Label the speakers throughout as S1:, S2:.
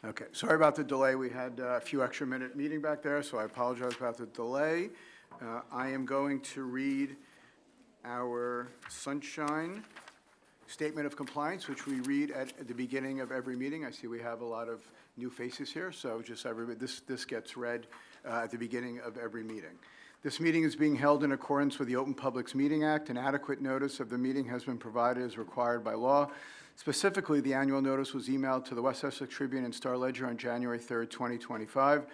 S1: Okay, sorry about the delay. We had a few extra minute meeting back there, so I apologize about the delay. I am going to read our Sunshine Statement of Compliance, which we read at the beginning of every meeting. I see we have a lot of new faces here, so just everybody, this gets read at the beginning of every meeting. This meeting is being held in accordance with the Open Publics Meeting Act. An adequate notice of the meeting has been provided as required by law. Specifically, the annual notice was emailed to the West Essex Tribune and Star-Ledger on January 3rd, 2025,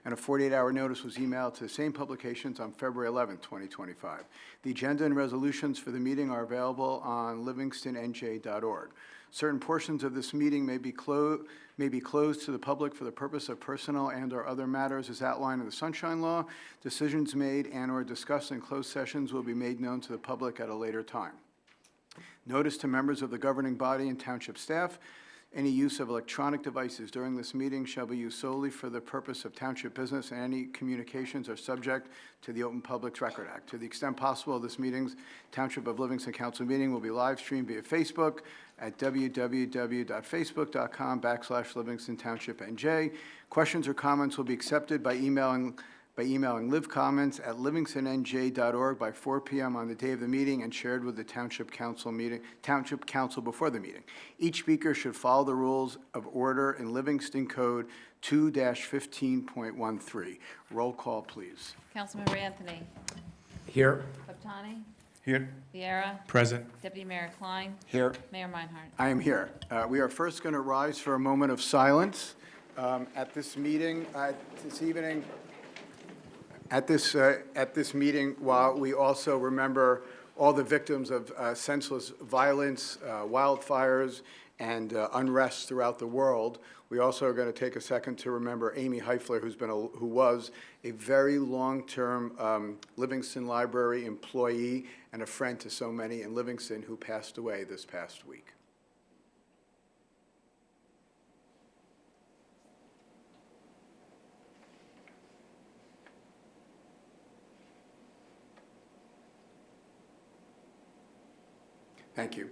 S1: and a 48-hour notice was emailed to the same publications on February 11th, 2025. The agenda and resolutions for the meeting are available on livingstonNJ.org. Certain portions of this meeting may be closed to the public for the purpose of personal and/or other matters as outlined in the Sunshine Law. Decisions made and/or discussed in closed sessions will be made known to the public at a later time. Notice to members of the governing body and township staff: any use of electronic devices during this meeting shall be used solely for the purpose of township business, and any communications are subject to the Open Publics Record Act. To the extent possible, this meeting's Township of Livingston Council meeting will be live streamed via Facebook at www.facebook.com/Livingston Township NJ. Questions or comments will be accepted by emailing livcomments@livingstonNJ.org by 4 p.m. on the day of the meeting and shared with the Township Council before the meeting. Each speaker should follow the rules of order in Livingston Code 2-15.13. Roll call, please.
S2: Councilmember Anthony.
S3: Here.
S2: Kaptani.
S3: Here.
S2: Vieira.
S3: Present.
S2: Deputy Mayor Klein.
S3: Here.
S2: Mayor Meinhardt.
S1: I am here. We are first going to rise for a moment of silence at this meeting this evening. At this meeting, while we also remember all the victims of senseless violence, wildfires, and unrest throughout the world, we also are going to take a second to remember Amy Heifler, who was a very long-term Livingston Library employee and a friend to so many in Livingston, who passed away this past week. Thank you.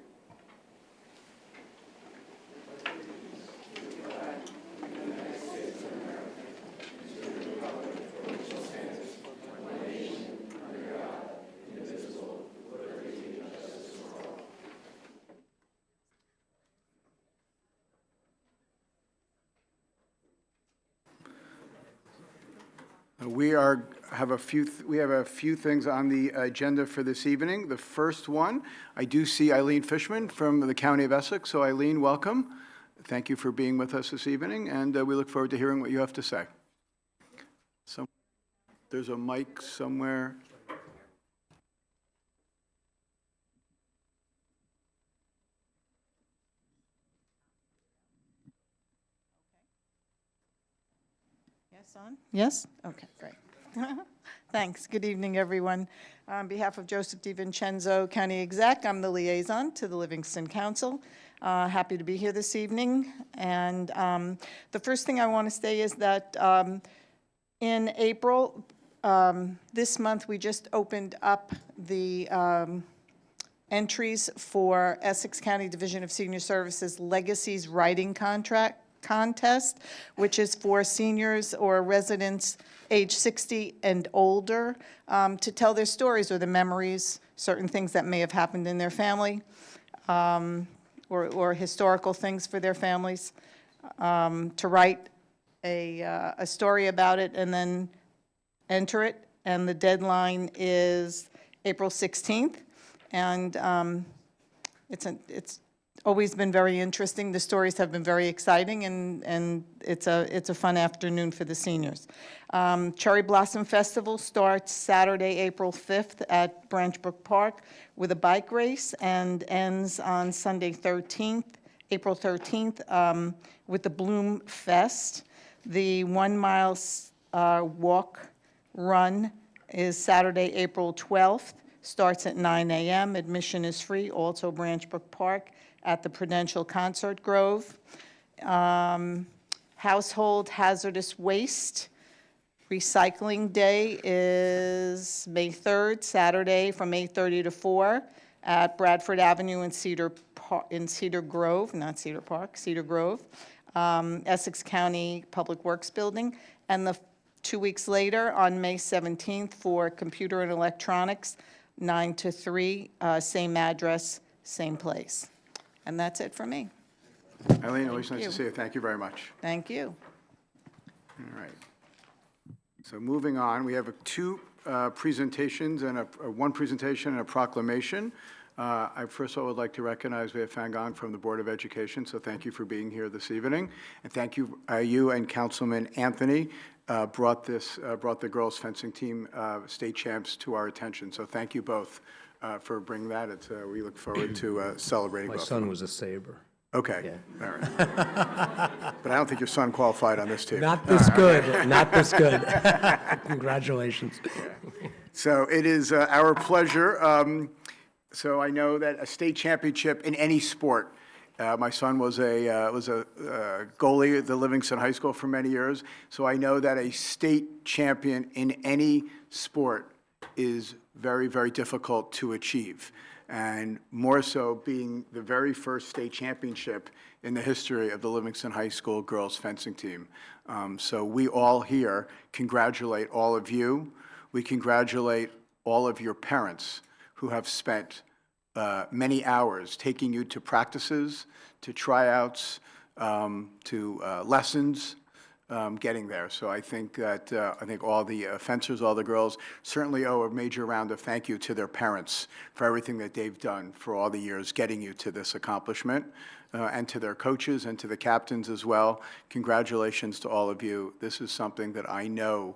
S1: We have a few things on the agenda for this evening. The first one, I do see Eileen Fishman from the County of Essex. So Eileen, welcome. Thank you for being with us this evening, and we look forward to hearing what you have to say. So there's a mic somewhere.
S4: Yes, on? Yes? Okay, great. Thanks. Good evening, everyone. On behalf of Joseph DiVincenzo, County Exec, I'm the liaison to the Livingston Council. Happy to be here this evening. And the first thing I want to say is that in April, this month, we just opened up the entries for Essex County Division of Senior Services Legacies Writing Contest, which is for seniors or residents age 60 and older to tell their stories or the memories, certain things that may have happened in their family, or historical things for their families, to write a story about it and then enter it. And the deadline is April 16th. And it's always been very interesting. The stories have been very exciting, and it's a fun afternoon for the seniors. Cherry Blossom Festival starts Saturday, April 5th at Branchbrook Park with a bike race and ends on Sunday 13th, April 13th, with the Bloom Fest. The 1 mile walk run is Saturday, April 12th, starts at 9 a.m. Admission is free, also Branchbrook Park at the Prudential Concert Grove. Household hazardous waste recycling day is May 3rd, Saturday, from 8:30 to 4 at Bradford Avenue in Cedar Grove, not Cedar Park, Cedar Grove. Essex County Public Works Building. And 2 weeks later, on May 17th, for Computer and Electronics, 9 to 3, same address, same place. And that's it for me.
S1: Eileen, always nice
S4: you.
S1: to see you. Thank you very much.
S4: Thank you.
S1: All right. So moving on, we have two presentations and one presentation and a proclamation. I first of all would like to recognize we have Fangon from the Board of Education, so thank you for being here this evening. And thank you, you and Councilman Anthony brought the girls fencing team state champs to our attention. So thank you both for bringing that. We look forward to celebrating
S3: My
S1: both of
S3: son
S1: them.
S3: was a Sabre.
S1: Okay, all right. But I don't think your son qualified on this team.
S3: Not this good, not this good. Congratulations.
S1: So it is our pleasure. So I know that a state championship in any sport, my son was a goalie at the Livingston High School for many years, so I know that a state champion in any sport is very, very difficult to achieve. And more so being the very first state championship in the history of the Livingston High School girls fencing team. So we all here congratulate all of you. We congratulate all of your parents who have spent many hours taking you to practices, to tryouts, to lessons, getting there. So I think that all the fencers, all the girls certainly owe a major round of thank you to their parents for everything that they've done for all the years getting you to this accomplishment, and to their coaches and to the captains as well. Congratulations to all of you. This is something that I know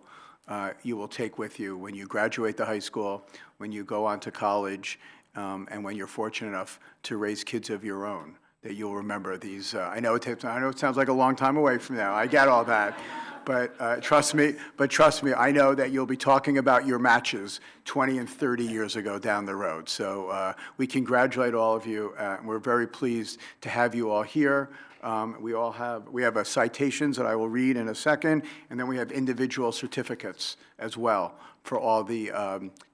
S1: you will take with you when you graduate the high school, when you go on to college, and when you're fortunate enough to raise kids of your own, that you'll remember these. I know it sounds like a long time away from now. I get all that. But trust me, I know that you'll be talking about your matches 20 and 30 years ago down the road. So we congratulate all of you. We're very pleased to have you all here. We have citations that I will read in a second, and then we have individual certificates as well for all the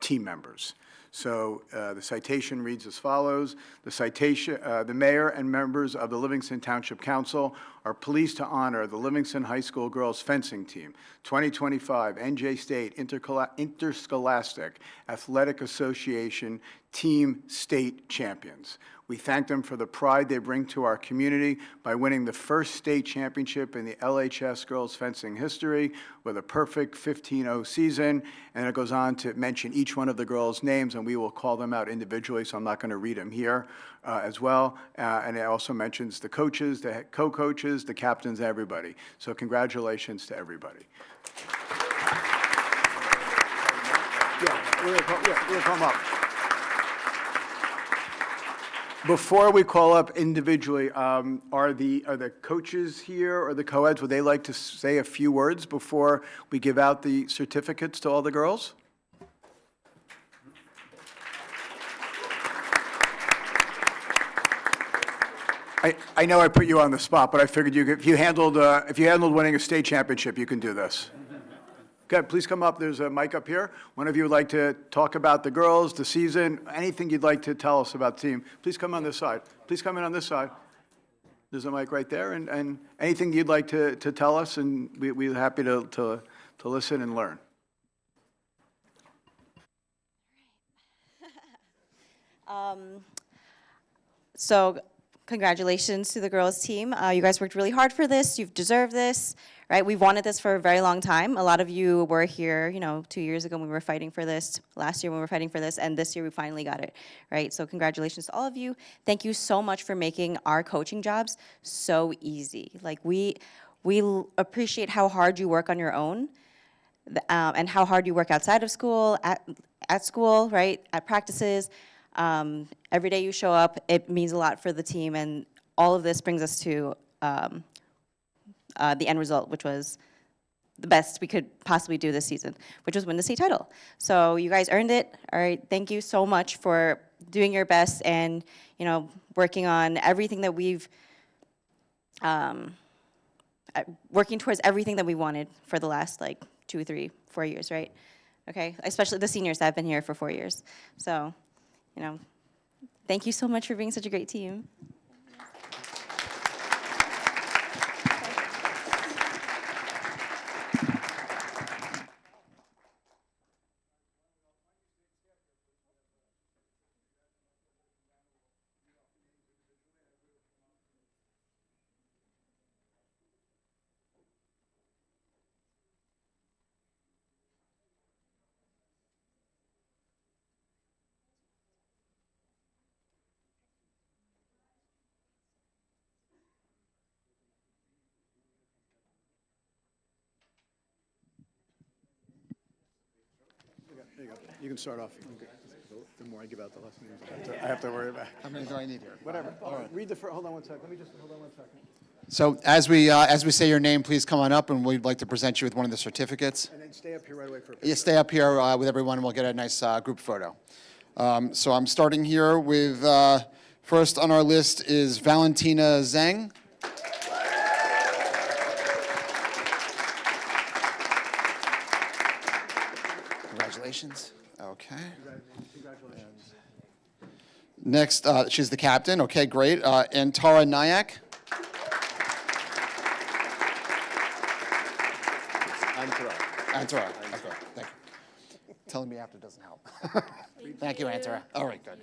S1: team members. So the citation reads as follows. The mayor and members of the Livingston Township Council are pleased to honor the Livingston High School girls fencing team 2025 NJ State Interscholastic Athletic Association Team State Champions. We thank them for the pride they bring to our community by winning the first state championship in the LHS girls fencing history with a perfect 15-0 season. And it goes on to mention each one of the girls' names, and we will call them out individually, so I'm not going to read them here as well. And it also mentions the coaches, the co-coaches, the captains, everybody. So congratulations to everybody. Yeah, we'll come up. Before we call up individually, are the coaches here or the co-eds, would they like to say a few words before we give out the certificates to all the girls? I know I put you on the spot, but I figured if you handled winning a state championship, you can do this. Okay, please come up. There's a mic up here. One of you would like to talk about the girls, the season, anything you'd like to tell us about the team. Please come on this side. Please come in on this side. There's a mic right there, and anything you'd like to tell us, and we're happy to listen and learn.
S5: So congratulations to the girls team. You guys worked really hard for this. You've deserved this, right? We've wanted this for a very long time. A lot of you were here, 2 years ago when we were fighting for this, last year when we were fighting for this, and this year we finally got it, right? So congratulations to all of you. Thank you so much for making our coaching jobs so easy. Like we appreciate how hard you work on your own, and how hard you work outside of school, at school, right? At practices. Every day you show up, it means a lot for the team, and all of this brings us to the end result, which was the best we could possibly do this season, which was win the state title. So you guys earned it. All right, thank you so much for doing your best and working on everything that we've working towards everything that we wanted for the last 2, 3, 4 years, right? Okay, especially the seniors that have been here for 4 years. So. Thank you so much for being such a great team.
S1: There you go. You can start off. The more I give out, the less names I have to worry about.
S6: How many do I need here?
S1: Whatever. Read the first, hold on one second. Let me just, hold on one second.
S6: So as we say your name, please come on up, and we'd like to present you with one of the certificates.
S1: And then stay up here right away for a picture.
S6: You stay up here with everyone, and we'll get a nice group photo. So I'm starting here with, first on our list is Valentina Zhang. Congratulations. Okay.
S1: Congratulations.
S6: Next, she's the captain. Okay, great. And Tara Nyack. Antara. Okay, thank you. Telling me after doesn't help. Thank you, Antara. All right, good.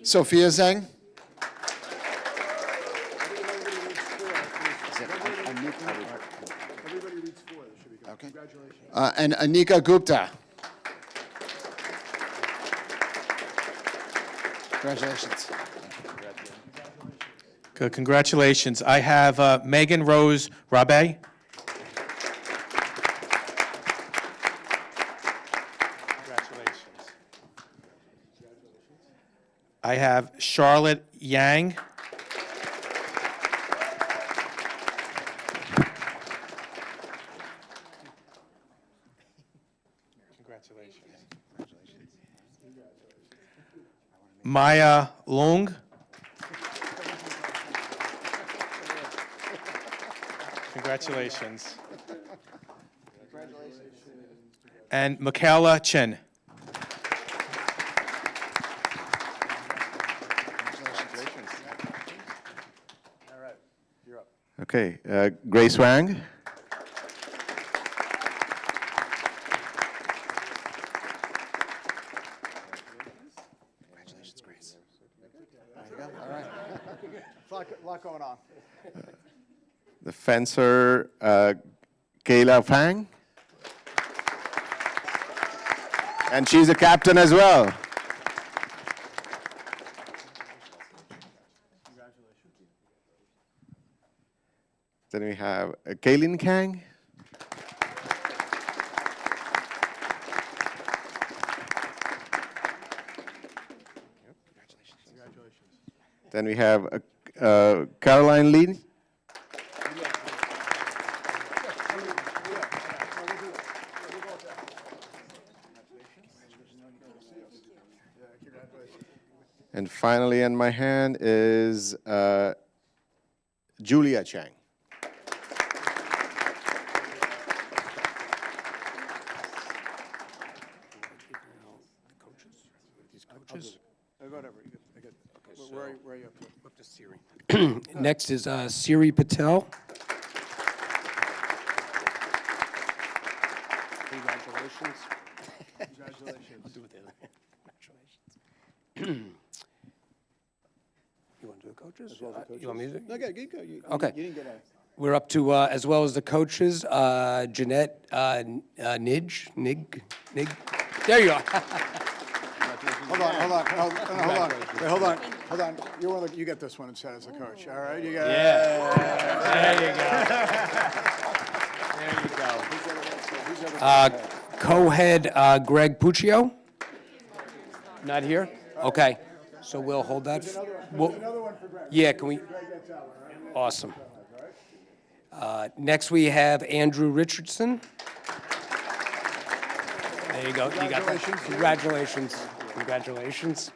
S6: Sophia Zhang.
S1: Everybody reads 4. This should be good.
S6: Okay.
S1: Congratulations.
S6: And Anika Gupta. Congratulations.
S7: Good, congratulations. I have Megan Rose Rabe. Congratulations. I have Charlotte Yang. Congratulations. Maya Long. Congratulations. And Michaela Chen.
S1: All right, you're up.
S8: Okay, Grace Wang.
S6: Congratulations, Grace. There you go. All right.
S1: A lot going on.
S8: The fencer, Kayla Fang. And she's a captain as well. Then we have Kaylin Kang. Then we have Caroline Lee. And finally in my hand is Julia Chang.
S1: Whatever. Where are you up to?
S3: Next is Siri Patel.
S1: Congratulations.
S3: You want to do the coaches? You want music?
S1: Okay, you go. You
S3: Okay.
S1: didn't get a...
S3: We're up to, as well as the coaches, Jeanette Nig. There you are.
S1: Hold on. Wait, hold on. You get this one instead as a coach, all right? You got
S3: There you go. Co-head Greg Puccio. Not here? Okay. So we'll hold that.
S1: Another one for Greg.
S3: Yeah, can we?
S1: Greg gets that one, all right?
S3: Awesome. Next, we have Andrew Richardson. There you go. You got that. Congratulations. Congratulations.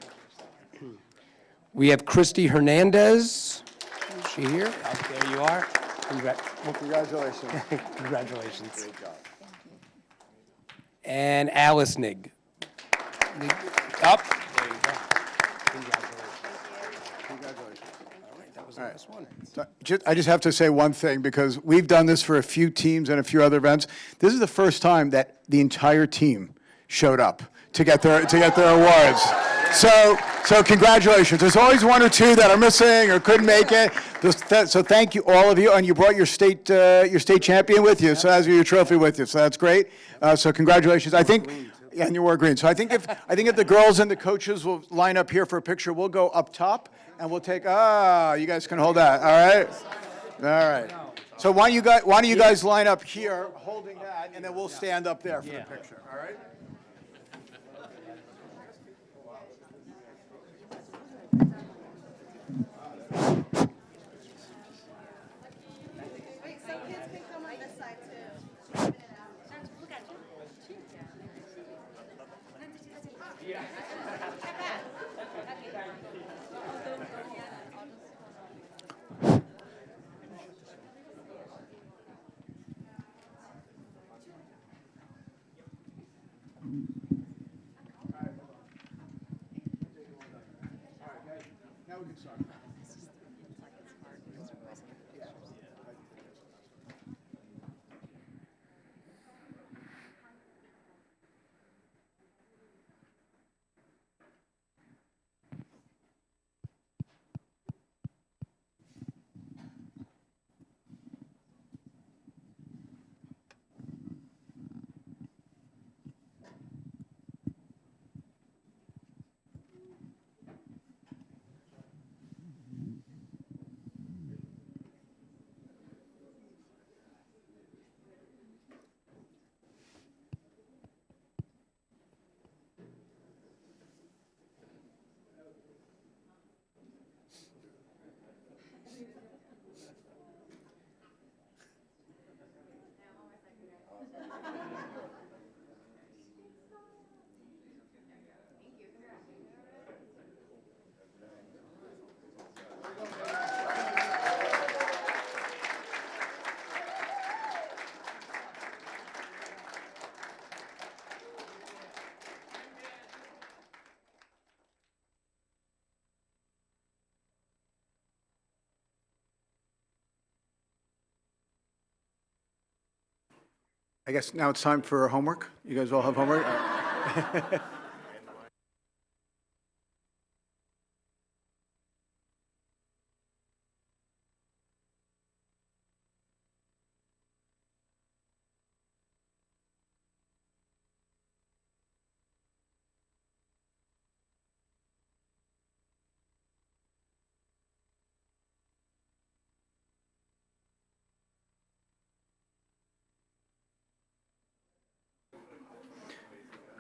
S3: We have Christy Hernandez. Is she here? Oh, there you are.
S1: Congratulations.
S3: Congratulations. Great job. And Alice Nig. Up. There you go.
S1: Congratulations.
S3: All right, that was the last one.
S1: So, I just have to say one thing, because we've done this for a few teams and a few other events. This is the first time that the entire team showed up to get their awards. So congratulations. There's always one or two that are missing or couldn't make it. So thank you, all of you, and you brought your state champion with you, so that's your trophy with you. So that's great. So congratulations. I think, yeah, and you wore green. So I think if the girls and the coaches will line up here for a picture, we'll go up top and we'll take. You guys can hold that. All right. So why don't you guys line up here, holding that, and then we'll stand up there for the picture. All right. Now we can start. I guess now it's time for homework. You guys all have homework?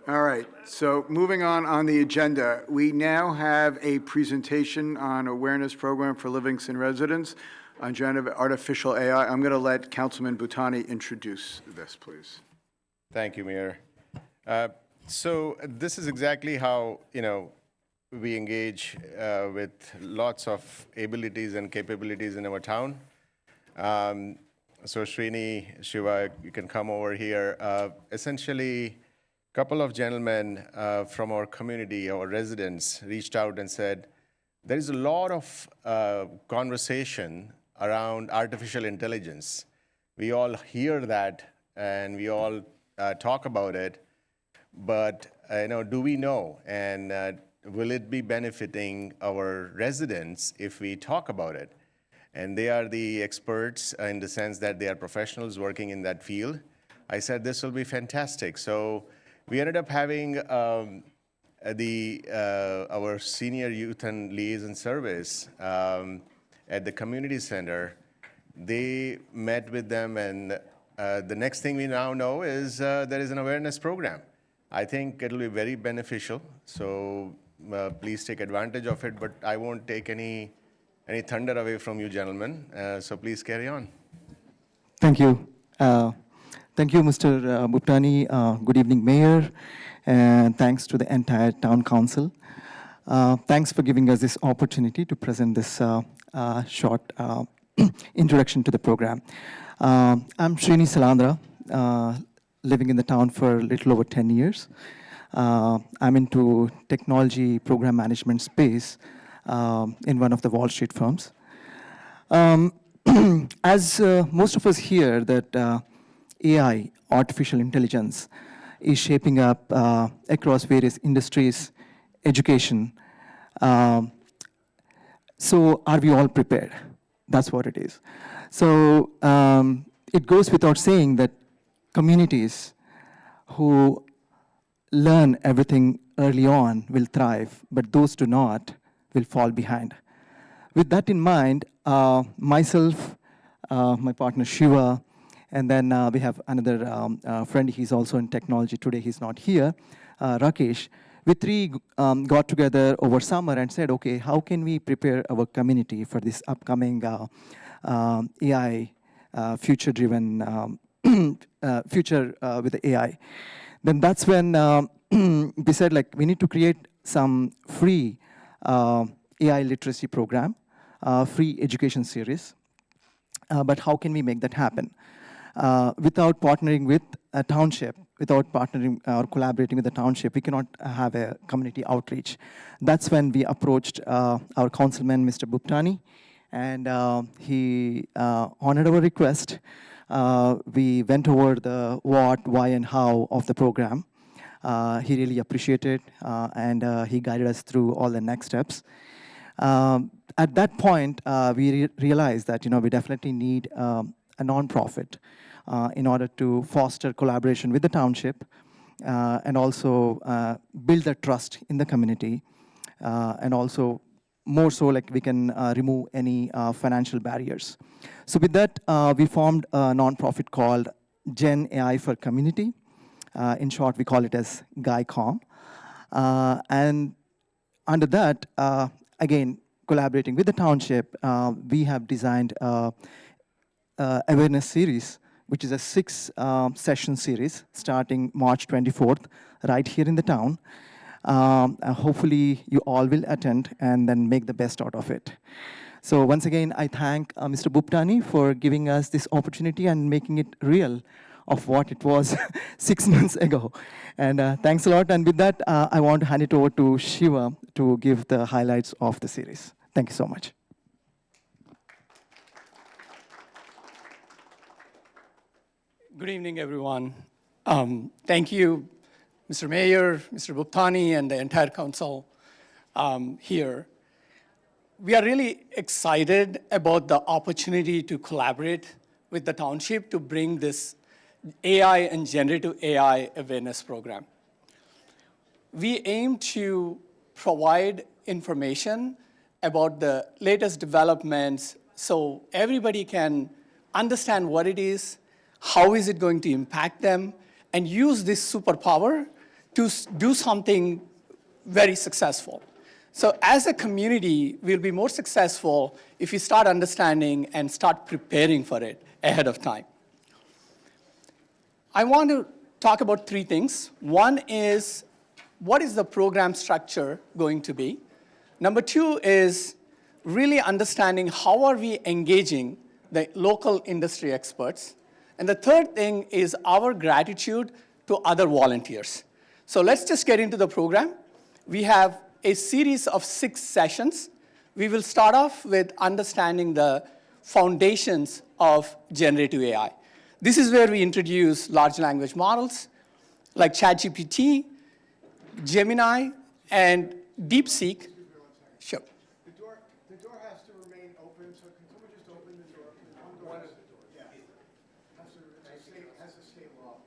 S1: All right, so moving on the agenda, we now have a presentation on awareness program for Livingston residents on generative artificial AI. I'm going to let Councilman Bhutani introduce this, please.
S8: Thank you, Mayor. So this is exactly how, we engage with lots of abilities and capabilities in our town. So Srini, Shiva, you can come over here. Essentially, a couple of gentlemen from our community, our residents, reached out and said, there is a lot of conversation around artificial intelligence. We all hear that and we all talk about it, but do we know? And will it be benefiting our residents if we talk about it? And they are the experts in the sense that they are professionals working in that field. I said, this will be fantastic. So we ended up having our senior youth and liaison service at the community center. They met with them, and the next thing we now know is there is an awareness program. I think it'll be very beneficial, so please take advantage of it, but I won't take any thunder away from you gentlemen, so please carry on.
S9: Thank you. Thank you, Mr. Bhutani. Good evening, Mayor, and thanks to the entire Town Council. Thanks for giving us this opportunity to present this short introduction to the program. I'm Srini Salandra, living in the town for a little over 10 years. I'm into technology program management space in one of the Wall Street firms. As most of us hear that AI, artificial intelligence, is shaping up across various industries, education. So are we all prepared? That's what it is. So it goes without saying that communities who learn everything early on will thrive, but those do not will fall behind. With that in mind, myself, my partner Shiva, and then we have another friend, he's also in technology today, he's not here, Rakesh. We three got together over summer and said, okay, how can we prepare our community for this upcoming AI, future-driven future with the AI? Then that's when we said like we need to create some free AI literacy program, free education series. But how can we make that happen? Without partnering with a township, without partnering or collaborating with the township, we cannot have a community outreach. That's when we approached our councilman, Mr. Bhuptani, and he honored our request. We went over the what, why, and how of the program. He really appreciated, and he guided us through all the next steps. At that point, we realized that we definitely need a nonprofit in order to foster collaboration with the township and also build the trust in the community, and also more so like we can remove any financial barriers. So with that, we formed a nonprofit called Gen AI for Community. In short, we call it as GAICOM. And under that, again, collaborating with the township, we have designed awareness series, which is a 6-session series starting March 24th, right here in the town. Hopefully, you all will attend and then make the best out of it. So once again, I thank Mr. Bhuptani for giving us this opportunity and making it real of what it was 6 months ago. And thanks a lot. And with that, I want to hand it over to Shiva to give the highlights of the series. Thank you so much.
S10: Good evening, everyone. Thank you, Mr. Mayor, Mr. Bhuptani, and the entire council here. We are really excited about the opportunity to collaborate with the township to bring this AI and generative AI awareness program. We aim to provide information about the latest developments so everybody can understand what it is, how is it going to impact them, and use this superpower to do something very successful. So as a community, we'll be more successful if we start understanding and start preparing for it ahead of time. I want to talk about 3 things. One is, what is the program structure going to be? Number 2 is really understanding how are we engaging the local industry experts. And the third thing is our gratitude to other volunteers. So let's just get into the program. We have a series of 6 sessions. We will start off with understanding the foundations of generative AI. This is where we introduce large language models like ChatGPT, Gemini, and DeepSeek. Sure.
S1: The door has to remain open, so can someone just open the door? One door has the door. Yeah. Has to stay law.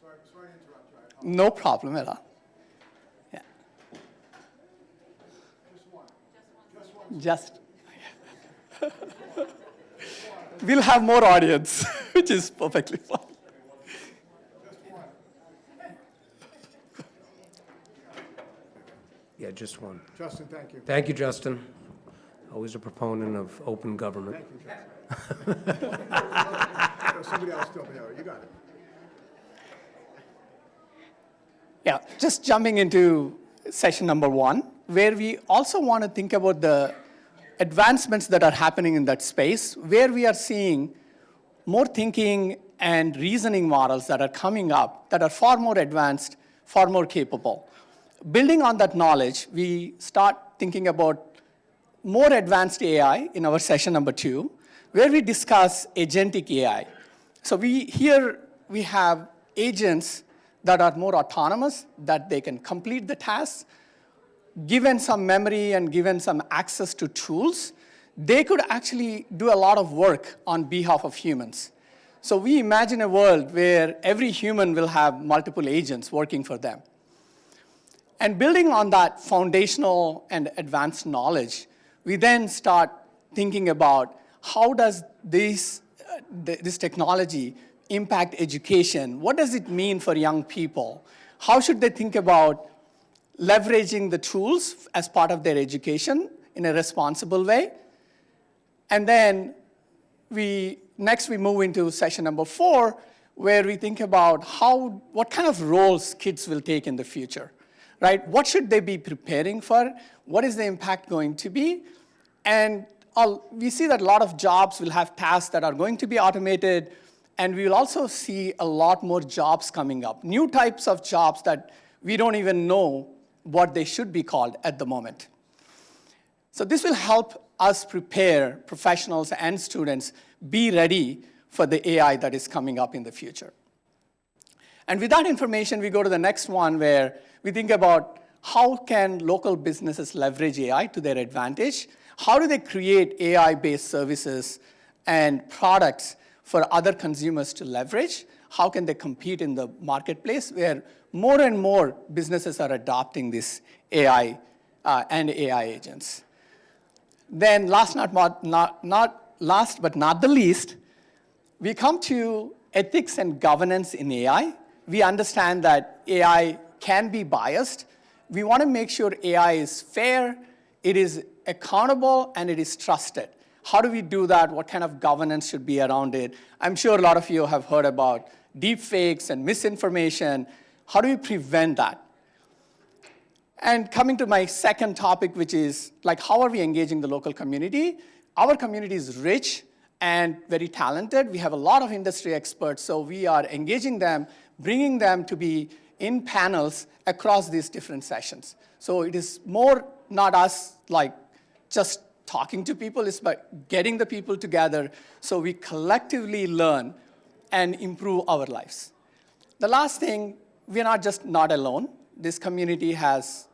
S1: Sorry to interrupt you. I apologize.
S10: No problem at all. Yeah. Just we'll have more audience, which is perfectly fine.
S3: Yeah, just one.
S1: Justin, thank you.
S3: Thank you, Justin. Always a proponent of open government.
S1: Thank you, Justin. Somebody else still there. You got it.
S10: Yeah, just jumping into session number 1, where we also want to think about the advancements that are happening in that space, where we are seeing more thinking and reasoning models that are coming up that are far more advanced, far more capable. Building on that knowledge, we start thinking about more advanced AI in our session number 2, where we discuss agentic AI. So here we have agents that are more autonomous, that they can complete the tasks. Given some memory and given some access to tools, they could actually do a lot of work on behalf of humans. So we imagine a world where every human will have multiple agents working for them. And building on that foundational and advanced knowledge, we then start thinking about how does this technology impact education? What does it mean for young people? How should they think about leveraging the tools as part of their education in a responsible way? And then next we move into session number 4, where we think about what kind of roles kids will take in the future, right? What should they be preparing for? What is the impact going to be? And we see that a lot of jobs will have tasks that are going to be automated, and we will also see a lot more jobs coming up, new types of jobs that we don't even know what they should be called at the moment. So this will help us prepare professionals and students be ready for the AI that is coming up in the future. And with that information, we go to the next one where we think about how can local businesses leverage AI to their advantage? How do they create AI-based services and products for other consumers to leverage? How can they compete in the marketplace where more and more businesses are adopting this AI and AI agents? Then last but not the least, we come to ethics and governance in AI. We understand that AI can be biased. We want to make sure AI is fair, it is accountable, and it is trusted. How do we do that? What kind of governance should be around it? I'm sure a lot of you have heard about deep fakes and misinformation. How do we prevent that? And coming to my second topic, which is like, how are we engaging the local community? Our community is rich and very talented. We have a lot of industry experts, so we are engaging them, bringing them to be in panels across these different sessions. So it is more not us like just talking to people, it's about getting the people together so we collectively learn and improve our lives. The last thing, we're not alone. This community has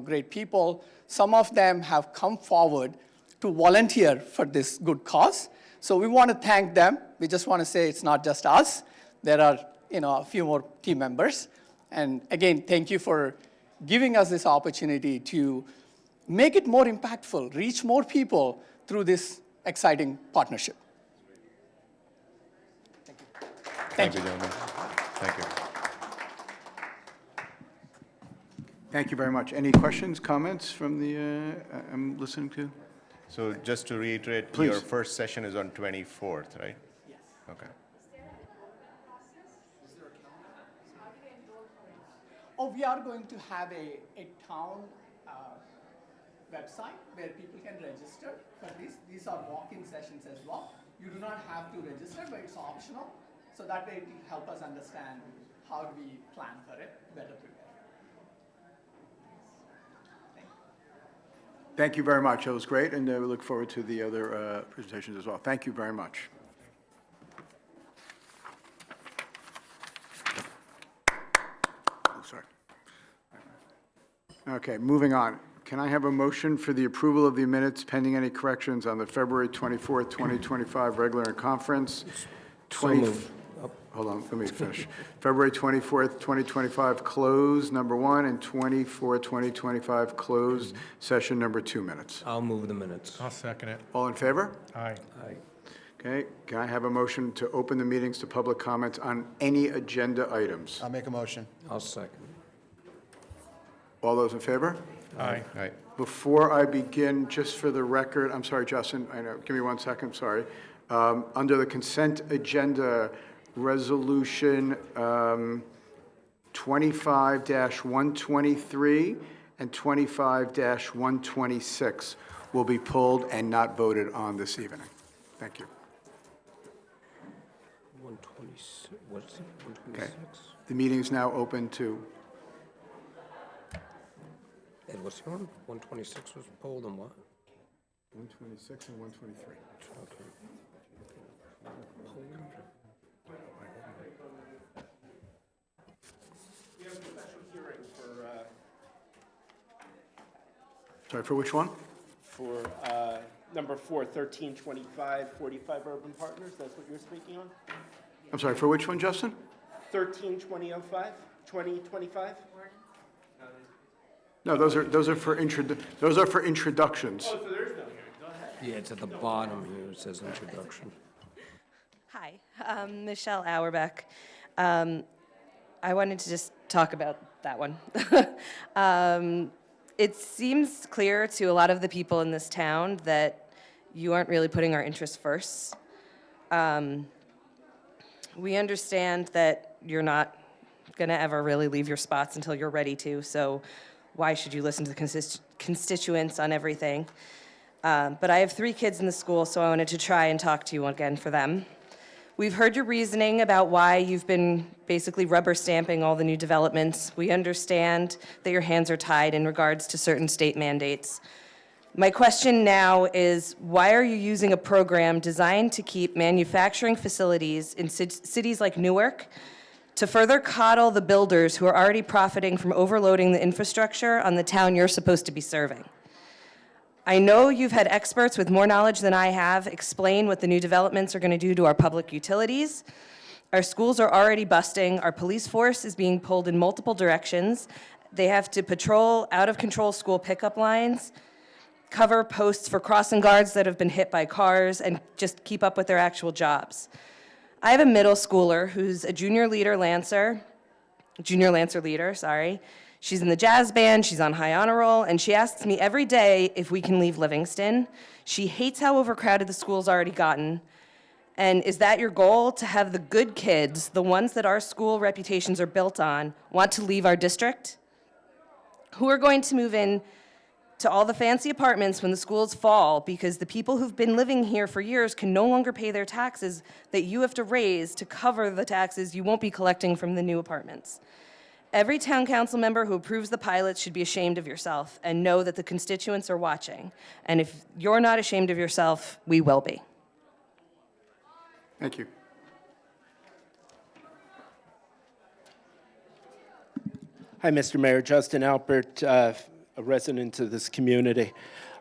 S10: great people. Some of them have come forward to volunteer for this good cause. So we want to thank them. We just want to say it's not just us. There are a few more team members. And again, thank you for giving us this opportunity to make it more impactful, reach more people through this exciting partnership. Thank you.
S8: Thank you, gentlemen. Thank you.
S1: Thank you very much. Any questions, comments from the, I'm listening to?
S8: So just to reiterate,
S1: Please.
S8: your first session is on 24th, right? Yes. Okay.
S10: Oh, we are going to have a town website where people can register for this. These are walk-in sessions as well. You do not have to register, but it's optional. So that way it will help us understand how do we plan for it, better prepare.
S1: Thank you very much. That was great, and we look forward to the other presentations as well. Thank you very much. Oh, sorry. Okay, moving on. Can I have a motion for the approval of the minutes pending any corrections on the February 24th, 2025 regular conference? Hold on, let me finish. February 24th, 2025 closed, number 1, and 2025 closed, session number 2 minutes.
S3: I'll move the minutes.
S7: I'll second it.
S1: All in favor?
S7: Aye.
S3: Aye.
S1: Okay, can I have a motion to open the meetings to public comments on any agenda items?
S6: I'll make a motion.
S3: I'll second.
S1: All those in favor?
S7: Aye.
S8: All right.
S1: Before I begin, just for the record, I'm sorry, Justin, I know, give me 1 second, sorry. Under the consent agenda, Resolution 25-123 and 25-126 will be pulled and not voted on this evening. Thank you.
S3: 126, what's it, 126?
S1: Okay. The meeting is now open to,
S3: Ed, what's the one? 126 was pulled and what?
S1: 126 and 123.
S3: Okay.
S11: We have a special hearing
S1: Sorry, for which one?
S11: for number 4, 1325, 45 Urban Partners. That's what you're speaking on?
S1: I'm sorry, for which one, Justin?
S11: 132005, 2025?
S1: No, those are for introductions.
S11: Oh, so there's no hearing. Go ahead.
S3: Yeah, it's at the bottom here, it says introduction.
S12: Hi, Michelle Auerbach. I wanted to just talk about that one. It seems clear to a lot of the people in this town that you aren't really putting our interests first. We understand that you're not going to ever really leave your spots until you're ready to, so why should you listen to the constituents on everything? But I have 3 kids in the school, so I wanted to try and talk to you again for them. We've heard your reasoning about why you've been basically rubber stamping all the new developments. We understand that your hands are tied in regards to certain state mandates. My question now is, why are you using a program designed to keep manufacturing facilities in cities like Newark to further coddle the builders who are already profiting from overloading the infrastructure on the town you're supposed to be serving? I know you've had experts with more knowledge than I have explain what the new developments are going to do to our public utilities. Our schools are already busting. Our police force is being pulled in multiple directions. They have to patrol out-of-control school pickup lines, cover posts for crossing guards that have been hit by cars, and just keep up with their actual jobs. I have a middle schooler who's a junior lancer leader. She's in the jazz band, she's on high honor roll, and she asks me every day if we can leave Livingston. She hates how overcrowded the school's already gotten. And is that your goal, to have the good kids, the ones that our school reputations are built on, want to leave our district? Who are going to move in to all the fancy apartments when the schools fall because the people who've been living here for years can no longer pay their taxes that you have to raise to cover the taxes you won't be collecting from the new apartments? Every town council member who approves the pilots should be ashamed of yourself and know that the constituents are watching. And if you're not ashamed of yourself, we will be.
S1: Thank you.
S11: Hi, Mr. Mayor. Justin Alpert, a resident of this community.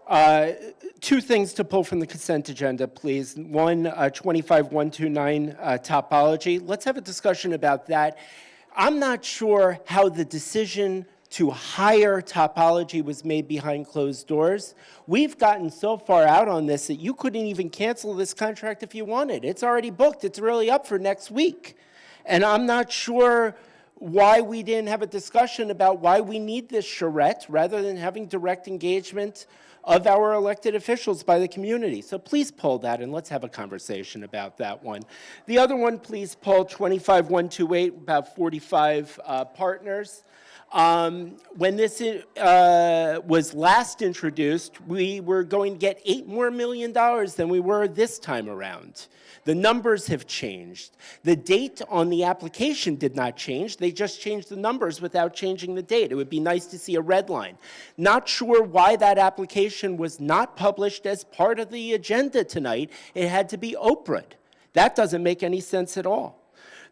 S11: 2 things to pull from the consent agenda, please. One, 25129 topology. Let's have a discussion about that. I'm not sure how the decision to hire topology was made behind closed doors. We've gotten so far out on this that you couldn't even cancel this contract if you wanted. It's already booked. It's really up for next week. And I'm not sure why we didn't have a discussion about why we need this charrette rather than having direct engagement of our elected officials by the community. So please pull that and let's have a conversation about that one. The other one, please pull 25128, about 45 partners. When this was last introduced, we were going to get $8 million more than we were this time around. The numbers have changed. The date on the application did not change. They just changed the numbers without changing the date. It would be nice to see a red line. Not sure why that application was not published as part of the agenda tonight. It had to be Oprah'd. That doesn't make any sense at all.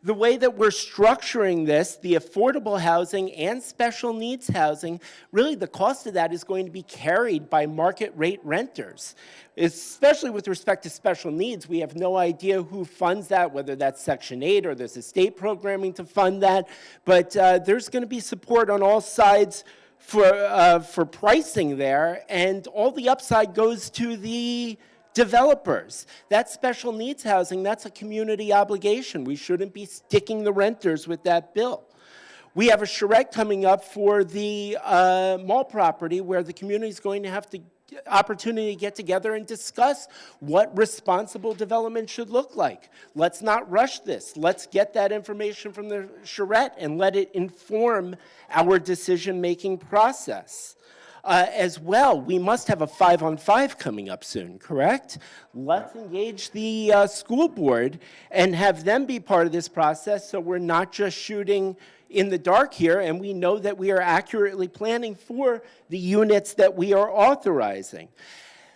S11: The way that we're structuring this, the affordable housing and special needs housing, really the cost of that is going to be carried by market rate renters. Especially with respect to special needs, we have no idea who funds that, whether that's Section 8 or there's estate programming to fund that. But there's going to be support on all sides for pricing there, and all the upside goes to the developers. That special needs housing, that's a community obligation. We shouldn't be sticking the renters with that bill. We have a charrette coming up for the mall property where the community is going to have the opportunity to get together and discuss what responsible development should look like. Let's not rush this. Let's get that information from the charrette and let it inform our decision-making process. As well, we must have a 5-on-5 coming up soon, correct? Let's engage the school board and have them be part of this process so we're not just shooting in the dark here, and we know that we are accurately planning for the units that we are authorizing.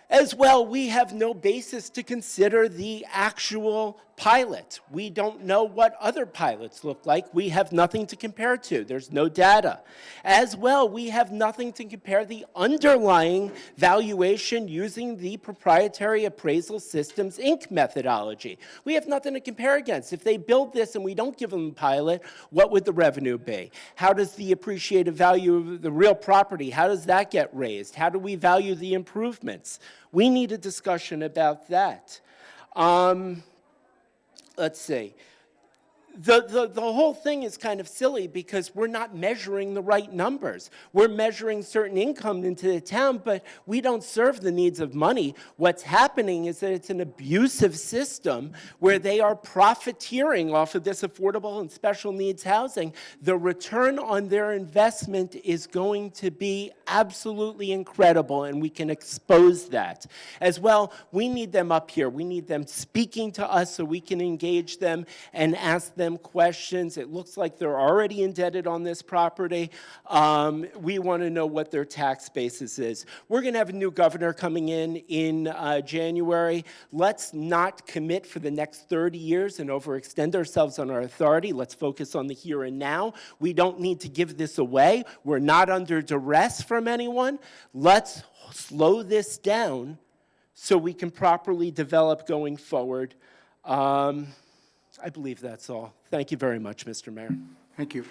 S11: As well, we have no basis to consider the actual pilot. We don't know what other pilots look like. We have nothing to compare to. There's no data. As well, we have nothing to compare the underlying valuation using the proprietary appraisal systems Inc. methodology. We have nothing to compare against. If they build this and we don't give them a pilot, what would the revenue be? How does the appreciated value of the real property, how does that get raised? How do we value the improvements? We need a discussion about that. Let's see. The whole thing is kind of silly because we're not measuring the right numbers. We're measuring certain income into the town, but we don't serve the needs of money. What's happening is that it's an abusive system where they are profiteering off of this affordable and special needs housing. The return on their investment is going to be absolutely incredible, and we can expose that. As well, we need them up here. We need them speaking to us so we can engage them and ask them questions. It looks like they're already indebted on this property. We want to know what their tax basis is. We're going to have a new governor coming in January. Let's not commit for the next 30 years and overextend ourselves on our authority. Let's focus on the here and now. We don't need to give this away. We're not under duress from anyone. Let's slow this down so we can properly develop going forward. I believe that's all. Thank you very much, Mr. Mayor.
S1: Thank you.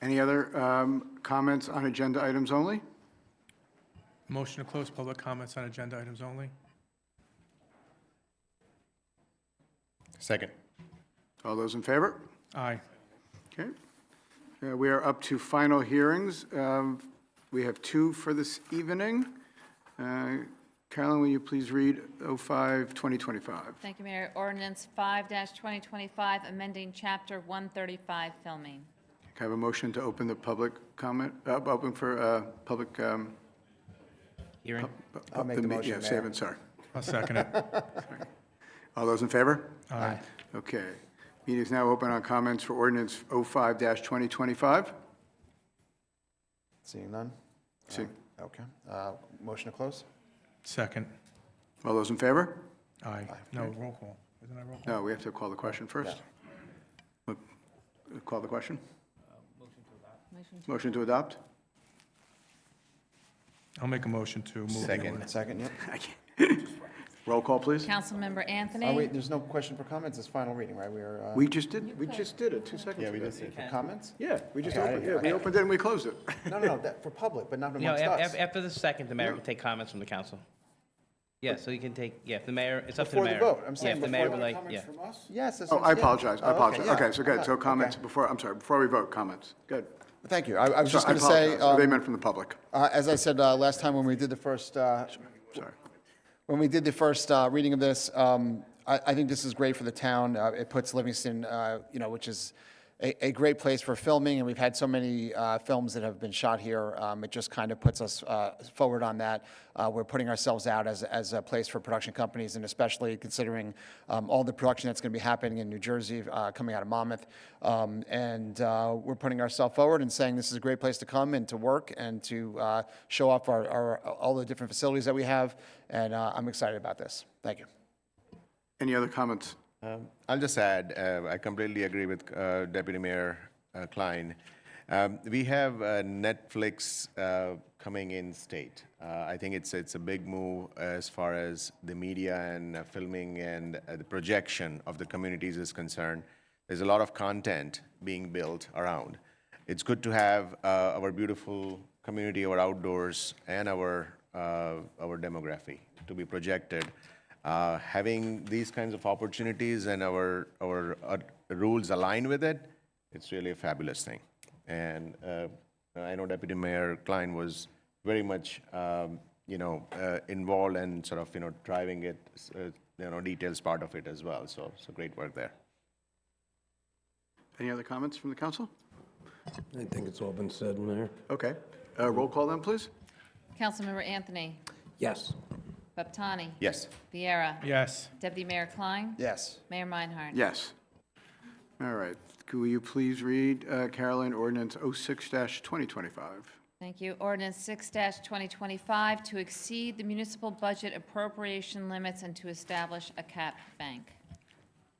S1: Any other comments on agenda items only?
S7: Motion to close public comments on agenda items only.
S8: Second.
S1: All those in favor?
S7: Aye.
S1: Okay. We are up to final hearings. We have 2 for this evening. Carolyn, will you please read 05-2025?
S2: Thank you, Mayor. Ordinance 5-2025, amending Chapter 135, filming.
S1: Can I have a motion to open the public comment, open for public?
S13: Hearing.
S6: I'll make the motion,
S1: Yeah,
S6: Mayor.
S1: save it, sorry.
S7: I'll second it.
S1: All those in favor?
S7: Aye.
S1: Okay. Meeting is now open on comments for ordinance 05-2025.
S6: Seeing none?
S1: See.
S6: Okay. Motion to close?
S7: Second.
S1: All those in favor?
S7: Aye. No, roll call. Isn't that roll call?
S1: No, we have to call the question first. Call the question? Motion to adopt?
S7: I'll make a motion to move the
S8: Second.
S7: ordinance.
S6: Second, yep.
S1: Roll call, please.
S2: Councilmember Anthony.
S6: Oh, wait, there's no question for comments, it's final reading, right?
S1: We just did it 2 seconds ago.
S8: Yeah, we just did.
S6: For comments?
S1: Yeah, we just
S6: Okay,
S1: opened, yeah, we opened it and we closed it.
S6: No, for public, but not
S13: You know,
S6: amongst us.
S13: after the second, the mayor can take comments from the council. Yeah, so you can take, yeah, if the mayor, it's up to the
S6: Before the
S13: mayor.
S6: vote, I'm
S13: Yeah,
S6: saying
S13: if the
S6: before
S13: mayor
S6: the
S13: would like, yeah.
S6: Yes, that's.
S1: Oh, I apologize, I apologize.
S6: yeah.
S1: Okay, so good, so
S6: Okay.
S1: comments before, I'm sorry, before we vote, comments. Good.
S6: Thank you. I was just
S1: I
S6: going to say,
S1: apologize. They meant from the public.
S6: as I said last time when we did the first,
S1: Sorry.
S6: when we did the first reading of this, I think this is great for the town. It puts Livingston, which is a great place for filming, and we've had so many films that have been shot here. It just kind of puts us forward on that. We're putting ourselves out as a place for production companies, and especially considering all the production that's going to be happening in New Jersey, coming out of Monmouth. And we're putting ourselves forward and saying this is a great place to come and to work and to show off all the different facilities that we have. And I'm excited about this. Thank you.
S1: Any other comments?
S8: I'll just add, I completely agree with Deputy Mayor Klein. We have Netflix coming in state. I think it's a big move as far as the media and filming and the projection of the communities is concerned. There's a lot of content being built around. It's good to have our beautiful community, our outdoors, and our demography to be projected. Having these kinds of opportunities and our rules aligned with it, it's really a fabulous thing. And I know Deputy Mayor Klein was very much, involved and sort of, driving it, details part of it as well. So great work there.
S1: Any other comments from the council?
S3: I think it's all been said, Mayor.
S1: Okay. Roll call then, please.
S2: Councilmember Anthony.
S3: Yes.
S2: Baptani.
S8: Yes.
S2: Vieira.
S7: Yes.
S2: Deputy Mayor Klein.
S6: Yes.
S2: Mayor Meinhardt.
S1: Yes. All right. Will you please read, Carolyn, ordinance 06-2025?
S2: Thank you. Ordinance 6-2025, to exceed the municipal budget appropriation limits and to establish a capped bank.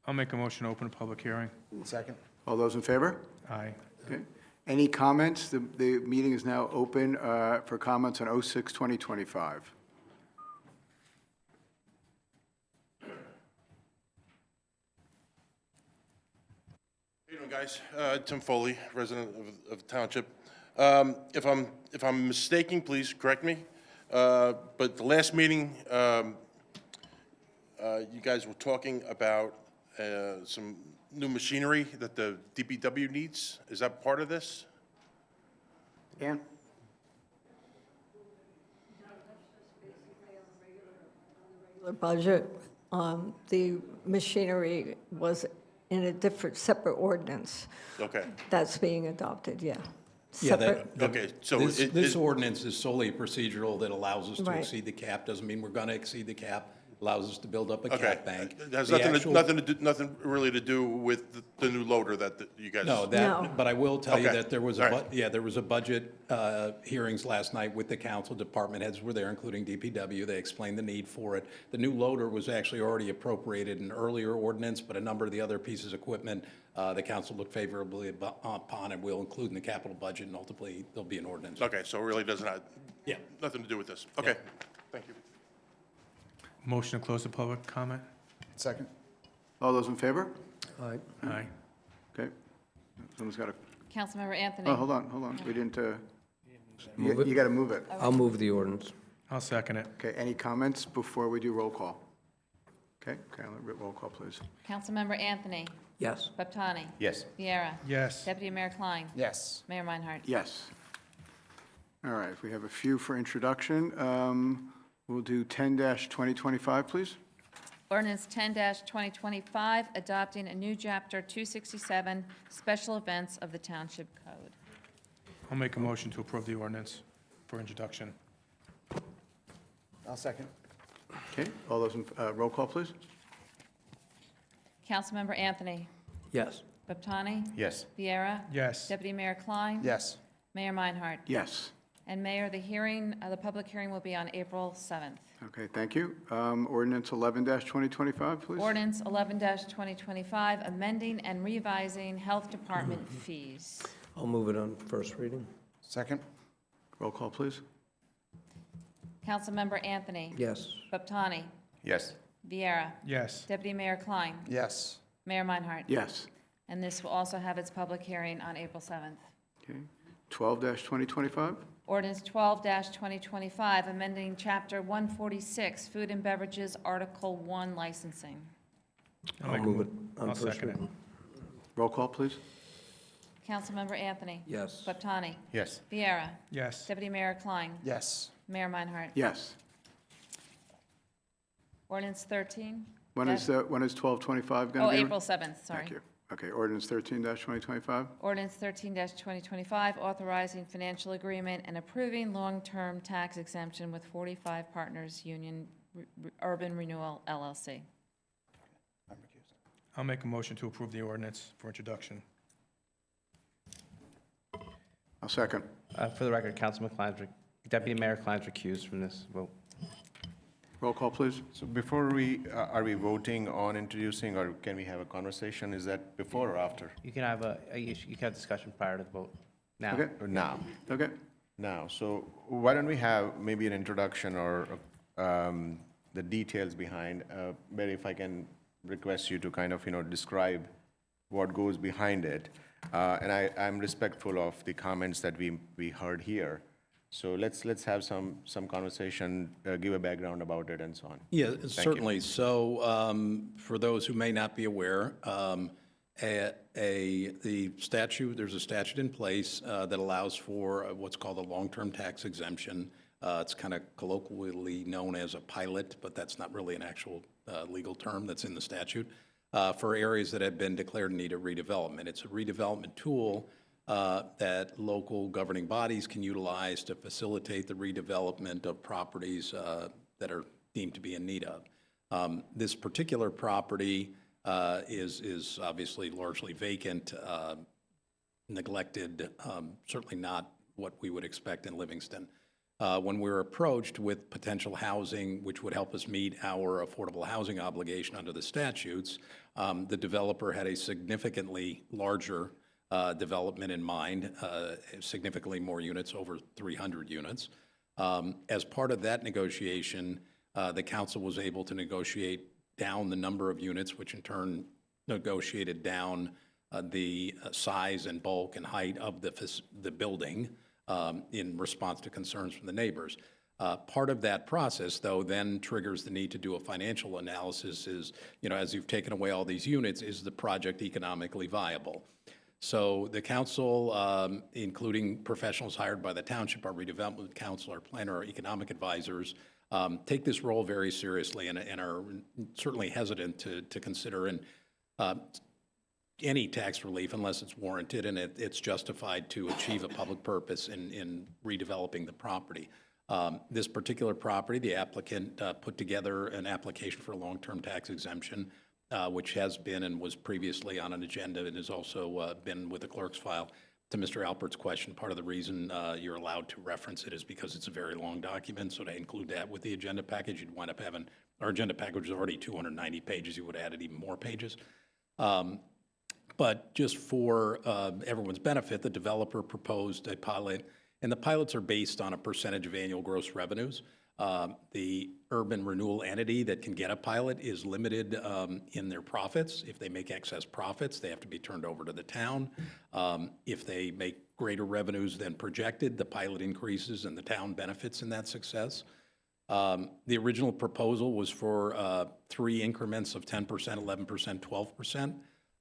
S7: I'll make a motion to open a public hearing.
S6: Second.
S1: All those in favor?
S7: Aye.
S1: Okay. Any comments? The meeting is now open for comments on 06-2025.
S14: How you doing, guys? Tim Foley, resident of the township. If I'm mistaken, please correct me. But the last meeting, you guys were talking about some new machinery that the DPW needs. Is that part of this?
S1: Ann?
S15: The budget, the machinery was in a different, separate ordinance
S14: Okay.
S15: that's being adopted, yeah.
S16: Yeah,
S15: Separate,
S14: Okay, so
S16: this ordinance is solely procedural that allows us to
S15: Right.
S16: exceed the cap. Doesn't mean we're going to exceed the cap. Allows us to build up a
S14: okay.
S16: cap bank.
S14: It has
S16: The
S14: nothing,
S16: actual-
S14: nothing really to do with the new loader that you guys.
S16: No,
S15: No.
S16: that, but I will tell you
S14: Okay.
S16: that there was
S14: All right.
S16: there was a budget hearings last night with the council. Department heads were there, including DPW. They explained the need for it. The new loader was actually already appropriated in an earlier ordinance, but a number of the other pieces of equipment, the council looked favorably upon and will include in the capital budget, and ultimately, there'll be an ordinance.
S14: Okay, so it really doesn't have,
S16: Yeah.
S14: nothing to do with this. Okay, thank you.
S7: Motion to close the public comment?
S6: Second?
S1: All those in favor?
S3: Aye.
S7: Aye.
S1: Okay. Someone's got to,
S2: Councilmember Anthony.
S1: oh, hold on. We didn't,
S9: Move it.
S1: you got to move it.
S9: I'll move the ordinance.
S7: I'll second it.
S1: Okay, any comments before we do roll call? Okay, roll call, please.
S2: Councilmember Anthony.
S9: Yes.
S2: Baptani.
S8: Yes.
S2: Viera.
S7: Yes.
S2: Deputy Mayor Klein.
S6: Yes.
S2: Mayor Meinhardt.
S1: Yes. All right, we have a few for introduction. We'll do 10-2025, please.
S2: Ordinance 10-2025, adopting a new chapter 267, special events of the Township Code.
S7: I'll make a motion to approve the ordinance for introduction.
S6: I'll second.
S1: Okay, all those in, roll call, please.
S2: Councilmember Anthony.
S9: Yes.
S2: Baptani.
S8: Yes.
S2: Viera.
S7: Yes.
S2: Deputy Mayor Klein.
S6: Yes.
S2: Mayor Meinhardt.
S1: Yes.
S2: And Mayor, the public hearing will be on April 7th.
S1: Okay, thank you. Ordinance 11-2025, please.
S2: Ordinance 11-2025, amending and revising Health Department fees.
S9: I'll move it on first reading.
S6: Second?
S1: Roll call, please.
S2: Councilmember Anthony.
S9: Yes.
S2: Baptani.
S8: Yes.
S2: Viera.
S7: Yes.
S2: Deputy Mayor Klein.
S6: Yes.
S2: Mayor Meinhardt.
S1: Yes.
S2: And this will also have its public hearing on April 7th.
S1: Okay. 12-2025.
S2: Ordinance 12-2025, amending Chapter 146, Food and Beverages, Article 1 licensing.
S9: I'll move it on
S7: I'll
S9: first
S7: second it.
S9: reading.
S1: Roll call, please.
S2: Councilmember Anthony.
S9: Yes.
S2: Baptani.
S8: Yes.
S2: Viera.
S7: Yes.
S2: Deputy Mayor Klein.
S6: Yes.
S2: Mayor Meinhardt.
S1: Yes.
S2: Ordinance 13.
S1: When is 12-25 going to be?
S2: Oh, April 7th, sorry.
S1: Thank you. Okay, ordinance 13-2025.
S2: Ordinance 13-2025, authorizing financial agreement and approving long-term tax exemption with 45 Partners Union Urban Renewal LLC.
S7: I'll make a motion to approve the ordinance for introduction.
S1: I'll second.
S13: For the record, Councilman Klein's, Deputy Mayor Klein's recused from this vote.
S1: Roll call, please.
S8: So before we, are we voting on introducing, or can we have a conversation? Is that before or after?
S13: You can have you can have discussion prior to the vote. Now.
S1: Okay.
S8: Or now?
S1: Okay.
S8: Now, so why don't we have maybe an introduction or the details behind, Mary, if I can request you to kind of, describe what goes behind it. And I'm respectful of the comments that we heard here. So let's have some conversation, give a background about it and so on.
S16: Yeah,
S8: Thank you.
S16: certainly. So for those who may not be aware, the statute, there's a statute in place that allows for what's called a long-term tax exemption. It's kind of colloquially known as a pilot, but that's not really an actual legal term that's in the statute, for areas that have been declared in need of redevelopment. It's a redevelopment tool that local governing bodies can utilize to facilitate the redevelopment of properties that are deemed to be in need of. This particular property is obviously largely vacant, neglected, certainly not what we would expect in Livingston. When we were approached with potential housing, which would help us meet our affordable housing obligation under the statutes, the developer had a significantly larger development in mind, significantly more units, over 300 units. As part of that negotiation, the council was able to negotiate down the number of units, which in turn negotiated down the size and bulk and height of the building in response to concerns from the neighbors. Part of that process, though, then triggers the need to do a financial analysis is, as you've taken away all these units, is the project economically viable? So the council, including professionals hired by the township, our redevelopment council, our planner, our economic advisors, take this role very seriously and are certainly hesitant to consider any tax relief unless it's warranted and it's justified to achieve a public purpose in redeveloping the property. This particular property, the applicant put together an application for a long-term tax exemption, which has been and was previously on an agenda and has also been with the clerk's file. To Mr. Alpert's question, part of the reason you're allowed to reference it is because it's a very long document, so to include that with the agenda package, you'd wind up having, our agenda package is already 290 pages, you would have added even more pages. But just for everyone's benefit, the developer proposed a pilot, and the pilots are based on a percentage of annual gross revenues. The urban renewal entity that can get a pilot is limited in their profits. If they make excess profits, they have to be turned over to the town. If they make greater revenues than projected, the pilot increases and the town benefits in that success. The original proposal was for 3 increments of 10%, 11%,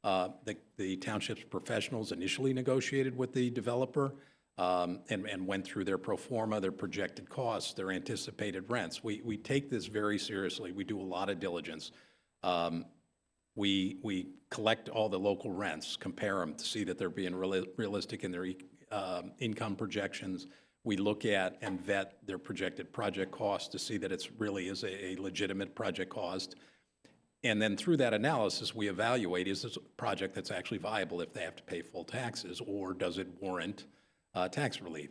S16: 12%. The township's professionals initially negotiated with the developer and went through their pro forma, their projected costs, their anticipated rents. We take this very seriously. We do a lot of diligence. We collect all the local rents, compare them to see that they're being realistic in their income projections. We look at and vet their projected project cost to see that it's really is a legitimate project cost. And then through that analysis, we evaluate, is this a project that's actually viable if they have to pay full taxes, or does it warrant tax relief?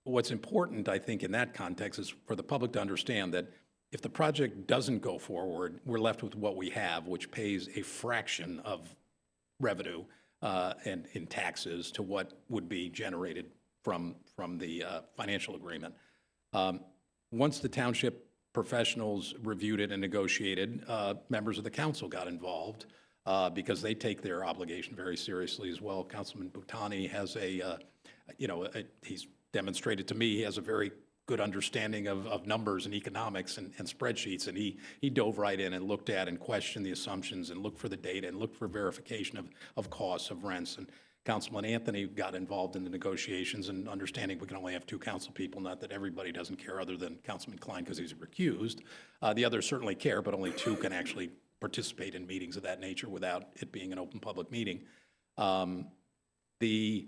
S16: What's important, I think, in that context is for the public to understand that if the project doesn't go forward, we're left with what we have, which pays a fraction of revenue and in taxes to what would be generated from the financial agreement. Once the township professionals reviewed it and negotiated, members of the council got involved because they take their obligation very seriously as well. Councilman Butani has he's demonstrated to me he has a very good understanding of numbers and economics and spreadsheets, and he dove right in and looked at and questioned the assumptions and looked for the data and looked for verification of costs, of rents. And Councilman Anthony got involved in the negotiations and understanding we can only have 2 council people, not that everybody doesn't care other than Councilman Klein because he's recused. The others certainly care, but only 2 can actually participate in meetings of that nature without it being an open public meeting. The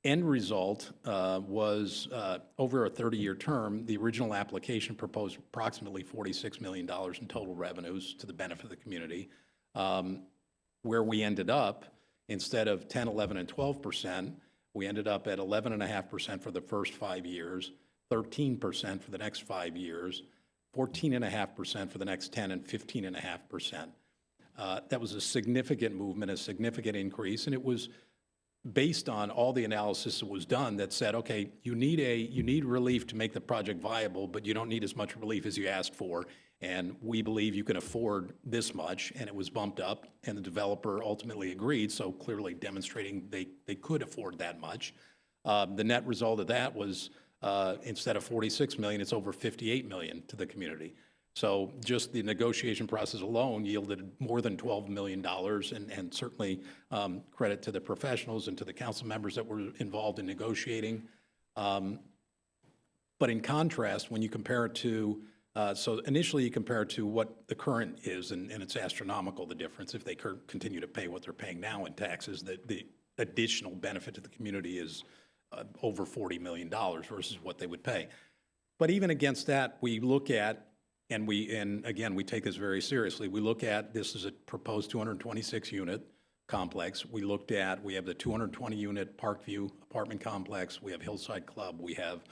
S16: end result was over a 30-year term, the original application proposed approximately $46 million in total revenues to the benefit of the community. Where we ended up, instead of 10, 11, and 12%, we ended up at 11.5% for the first 5 years, 13% for the next 5 years, 14.5% for the next 10, and 15.5%. That was a significant movement, a significant increase, and it was based on all the analysis that was done that said, okay, you need relief to make the project viable, but you don't need as much relief as you asked for, and we believe you can afford this much, and it was bumped up, and the developer ultimately agreed, so clearly demonstrating they could afford that much. The net result of that was instead of $46 million, it's over $58 million to the community. So just the negotiation process alone yielded more than $12 million, and certainly credit to the professionals and to the council members that were involved in negotiating. But in contrast, when you compare it to, so initially you compare it to what the current is, and it's astronomical, the difference. If they continue to pay what they're paying now in taxes, the additional benefit to the community is over $40 million versus what they would pay. But even against that, we look at, and again, we take this very seriously. We look at, this is a proposed 226-unit complex. We have the 220-unit Parkview apartment complex. We have Hillside Club. We have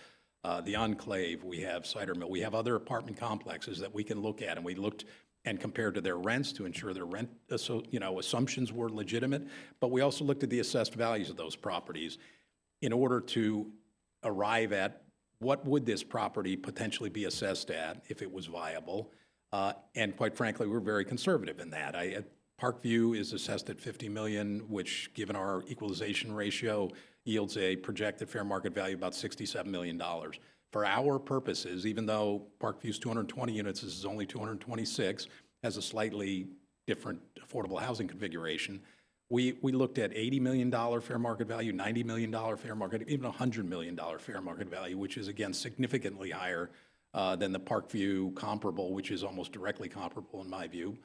S16: the Enclave. We have Cider Mill. We have other apartment complexes that we can look at, and we looked and compared to their rents to ensure their rent assumptions were legitimate. But we also looked at the assessed values of those properties in order to arrive at what would this property potentially be assessed at if it was viable? And quite frankly, we're very conservative in that. Parkview is assessed at 50 million, which, given our equalization ratio, yields a projected fair market value about $67 million. For our purposes, even though Parkview's 220 units, this is only 226, has a slightly different affordable housing configuration. We looked at $80 million fair market value, $90 million fair market, even $100 million fair market value, which is, again, significantly higher than the Parkview comparable, which is almost directly comparable in my view,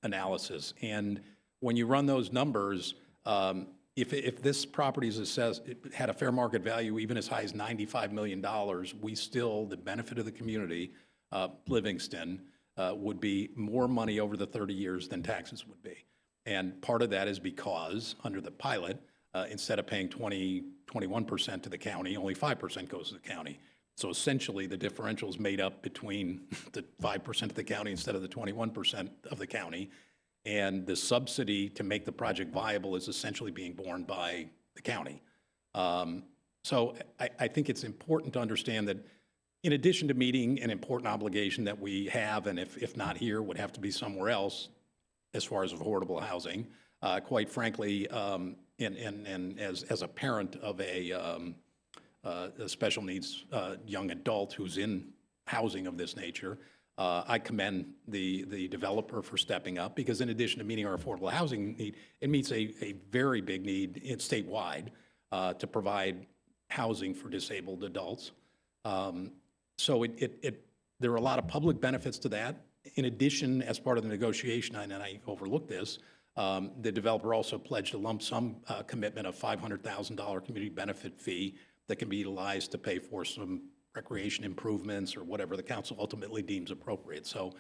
S16: analysis. And when you run those numbers, if this property is assessed, it had a fair market value even as high as $95 million, we still, the benefit of the community, Livingston, would be more money over the 30 years than taxes would be. And part of that is because, under the pilot, instead of paying 21% to the county, only 5% goes to the county. So essentially, the differential is made up between the 5% of the county instead of the 21% of the county. And the subsidy to make the project viable is essentially being borne by the county. So I think it's important to understand that in addition to meeting an important obligation that we have, and if not here, would have to be somewhere else as far as affordable housing, quite frankly, and as a parent of a special needs young adult who's in housing of this nature, I commend the developer for stepping up, because in addition to meeting our affordable housing need, it meets a very big need statewide to provide housing for disabled adults. So there are a lot of public benefits to that. In addition, as part of the negotiation, and I overlooked this, the developer also pledged a lump sum commitment of $500,000 community benefit fee that can be utilized to pay for some recreation improvements or whatever the council ultimately deems appropriate. So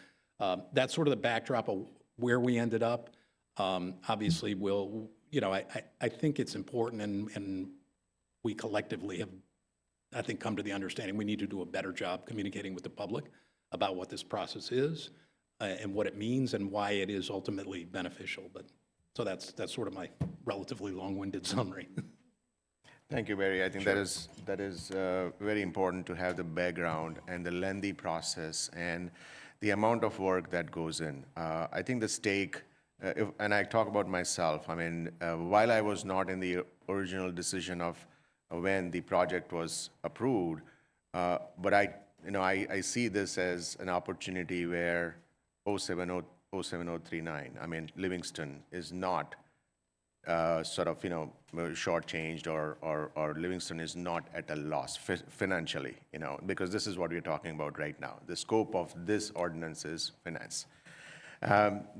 S16: that's sort of the backdrop of where we ended up. Obviously, I think it's important, and we collectively have, I think, come to the understanding we need to do a better job communicating with the public about what this process is and what it means and why it is ultimately beneficial. But so that's sort of my relatively long-winded summary.
S8: Thank you, Barry. I think that is very important to have the background and the lengthy process and the amount of work that goes in. I think the stake, and I talk about myself, I mean, while I was not in the original decision of when the project was approved, but I see this as an opportunity where 07039, I mean, Livingston is not shortchanged, or Livingston is not at a loss financially, because this is what we're talking about right now. The scope of this ordinance is finance.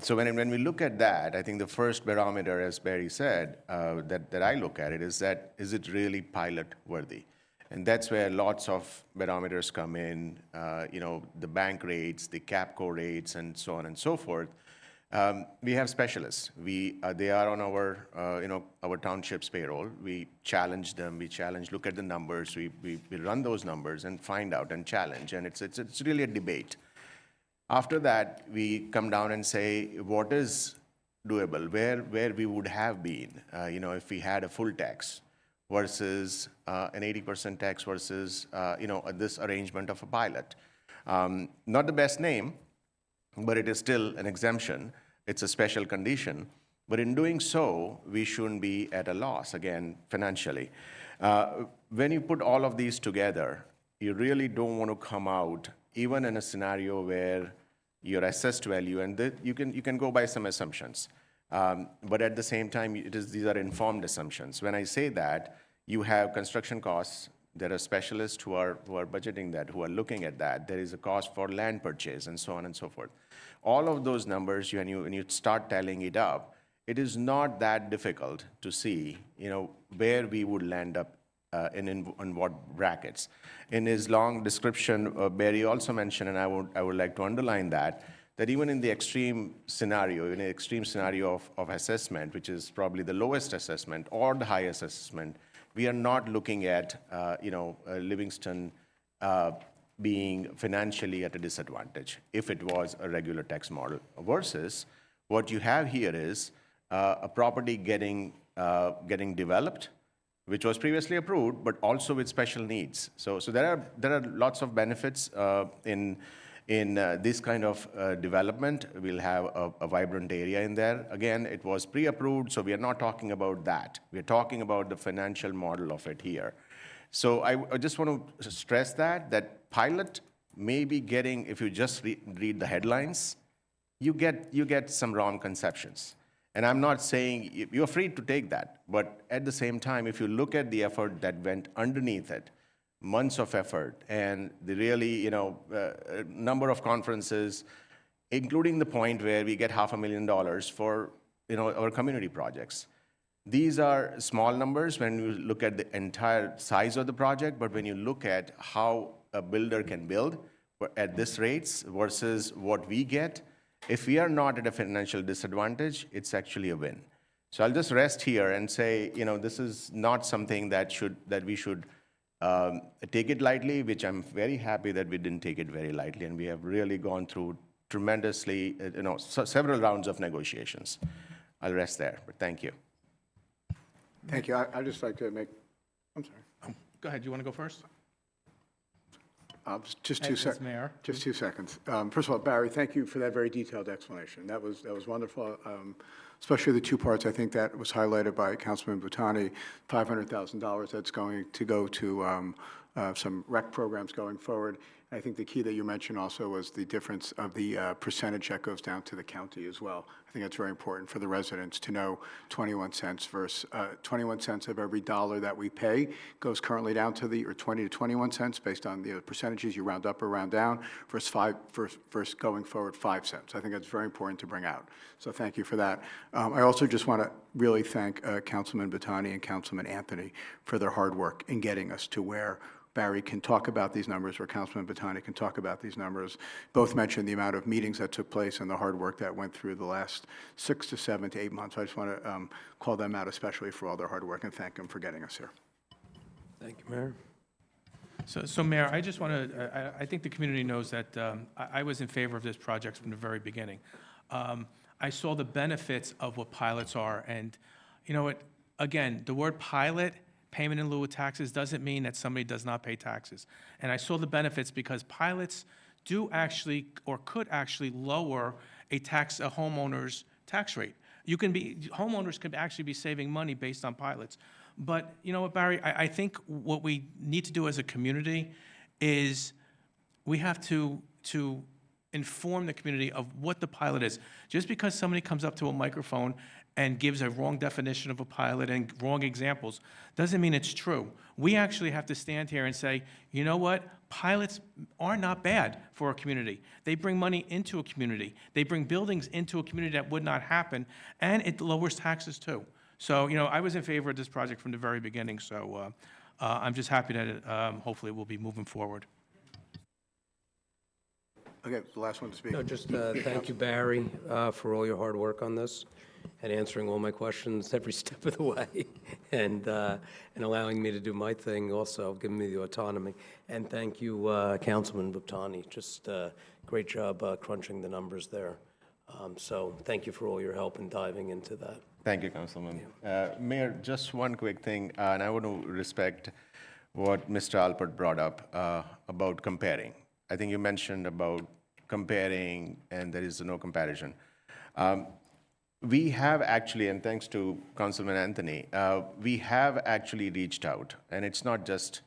S8: So when we look at that, I think the first barometer, as Barry said, that I look at it is it really pilot worthy? And that's where lots of barometers come in, the bank rates, the CAPCO rates, and so on and so forth. We have specialists. They are on our township's payroll. We challenge them. Look at the numbers. We run those numbers and find out and challenge. And it's really a debate. After that, we come down and say, what is doable? Where we would have been, if we had a full tax versus an 80% tax versus, this arrangement of a pilot. Not the best name, but it is still an exemption. It's a special condition. But in doing so, we shouldn't be at a loss, again, financially. When you put all of these together, you really don't want to come out, even in a scenario where your assessed value, and you can go by some assumptions. But at the same time, these are informed assumptions. When I say that, you have construction costs. There are specialists who are budgeting that, who are looking at that. There is a cost for land purchase, and so on and so forth. All of those numbers, when you start tallying it up, it is not that difficult to see, where we would land up in what brackets. In his long description, Barry also mentioned, and I would like to underline that even in the extreme scenario, of assessment, which is probably the lowest assessment or the highest assessment, we are not looking at, Livingston being financially at a disadvantage if it was a regular tax model, versus what you have here is a property getting developed, which was previously approved, but also with special needs. So there are lots of benefits in in this kind of development, we'll have a vibrant area in there. Again, it was pre-approved, so we are not talking about that. We're talking about the financial model of it here. So I just want to stress that pilot may be getting, if you just read the headlines, you get some wrong conceptions. And I'm not saying, you're free to take that, but at the same time, if you look at the effort that went underneath it, months of effort, and the really, number of conferences, including the point where we get $500,000 for, our community projects. These are small numbers when you look at the entire size of the project, but when you look at how a builder can build at this rates versus what we get, if we are not at a financial disadvantage, it's actually a win. So I'll just rest here and say, this is not something that we should take it lightly, which I'm very happy that we didn't take it very lightly, and we have really gone through tremendously, several rounds of negotiations. I'll rest there, but thank you.
S1: Thank you. I'd just like to make, I'm sorry.
S7: Go ahead, you want to go first?
S1: Just
S7: As mayor.
S1: Just 2 seconds. First of all, Barry, thank you for that very detailed explanation. That was wonderful, especially the two parts. I think that was highlighted by Councilman Butani, $500,000 that's going to go to some rec programs going forward. I think the key that you mentioned also was the difference of the percentage that goes down to the county as well. I think that's very important for the residents to know 21 cents versus 21 cents of every dollar that we pay goes currently down to or 20 to 21 cents based on the percentages you round up or round down versus going forward 5 cents. I think that's very important to bring out. So thank you for that. I also just want to really thank Councilman Butani and Councilman Anthony for their hard work in getting us to where Barry can talk about these numbers, or Councilman Butani can talk about these numbers. Both mentioned the amount of meetings that took place and the hard work that went through the last 6 to 7 to 8 months. I just want to call them out especially for all their hard work and thank them for getting us here.
S3: Thank you, Mayor.
S7: So Mayor, I just want to, I think the community knows that I was in favor of this project from the very beginning. I saw the benefits of what pilots are, and again, the word pilot, payment in lieu of taxes, doesn't mean that somebody does not pay taxes. And I saw the benefits because pilots do actually, or could actually lower a homeowner's tax rate. Homeowners could actually be saving money based on pilots. But you know what, Barry, I think what we need to do as a community is we have to inform the community of what the pilot is. Just because somebody comes up to a microphone and gives a wrong definition of a pilot and wrong examples, doesn't mean it's true. We actually have to stand here and say, you know what? Pilots are not bad for a community. They bring money into a community. They bring buildings into a community that would not happen, and it lowers taxes too. So, I was in favor of this project from the very beginning, so I'm just happy that it, hopefully we'll be moving forward.
S1: Okay, the last one to speak.
S3: No, just thank you, Barry, for all your hard work on this and answering all my questions every step of the way and allowing me to do my thing, also giving me the autonomy. And thank you, Councilman Butani. Just great job crunching the numbers there. So thank you for all your help in diving into that.
S8: Thank you, Councilman. Mayor, just one quick thing, and I want to respect what Mr. Alpert brought up about comparing. I think you mentioned about comparing, and there is no comparison. We have actually, and thanks to Councilman Anthony, we have actually reached out, and it's not just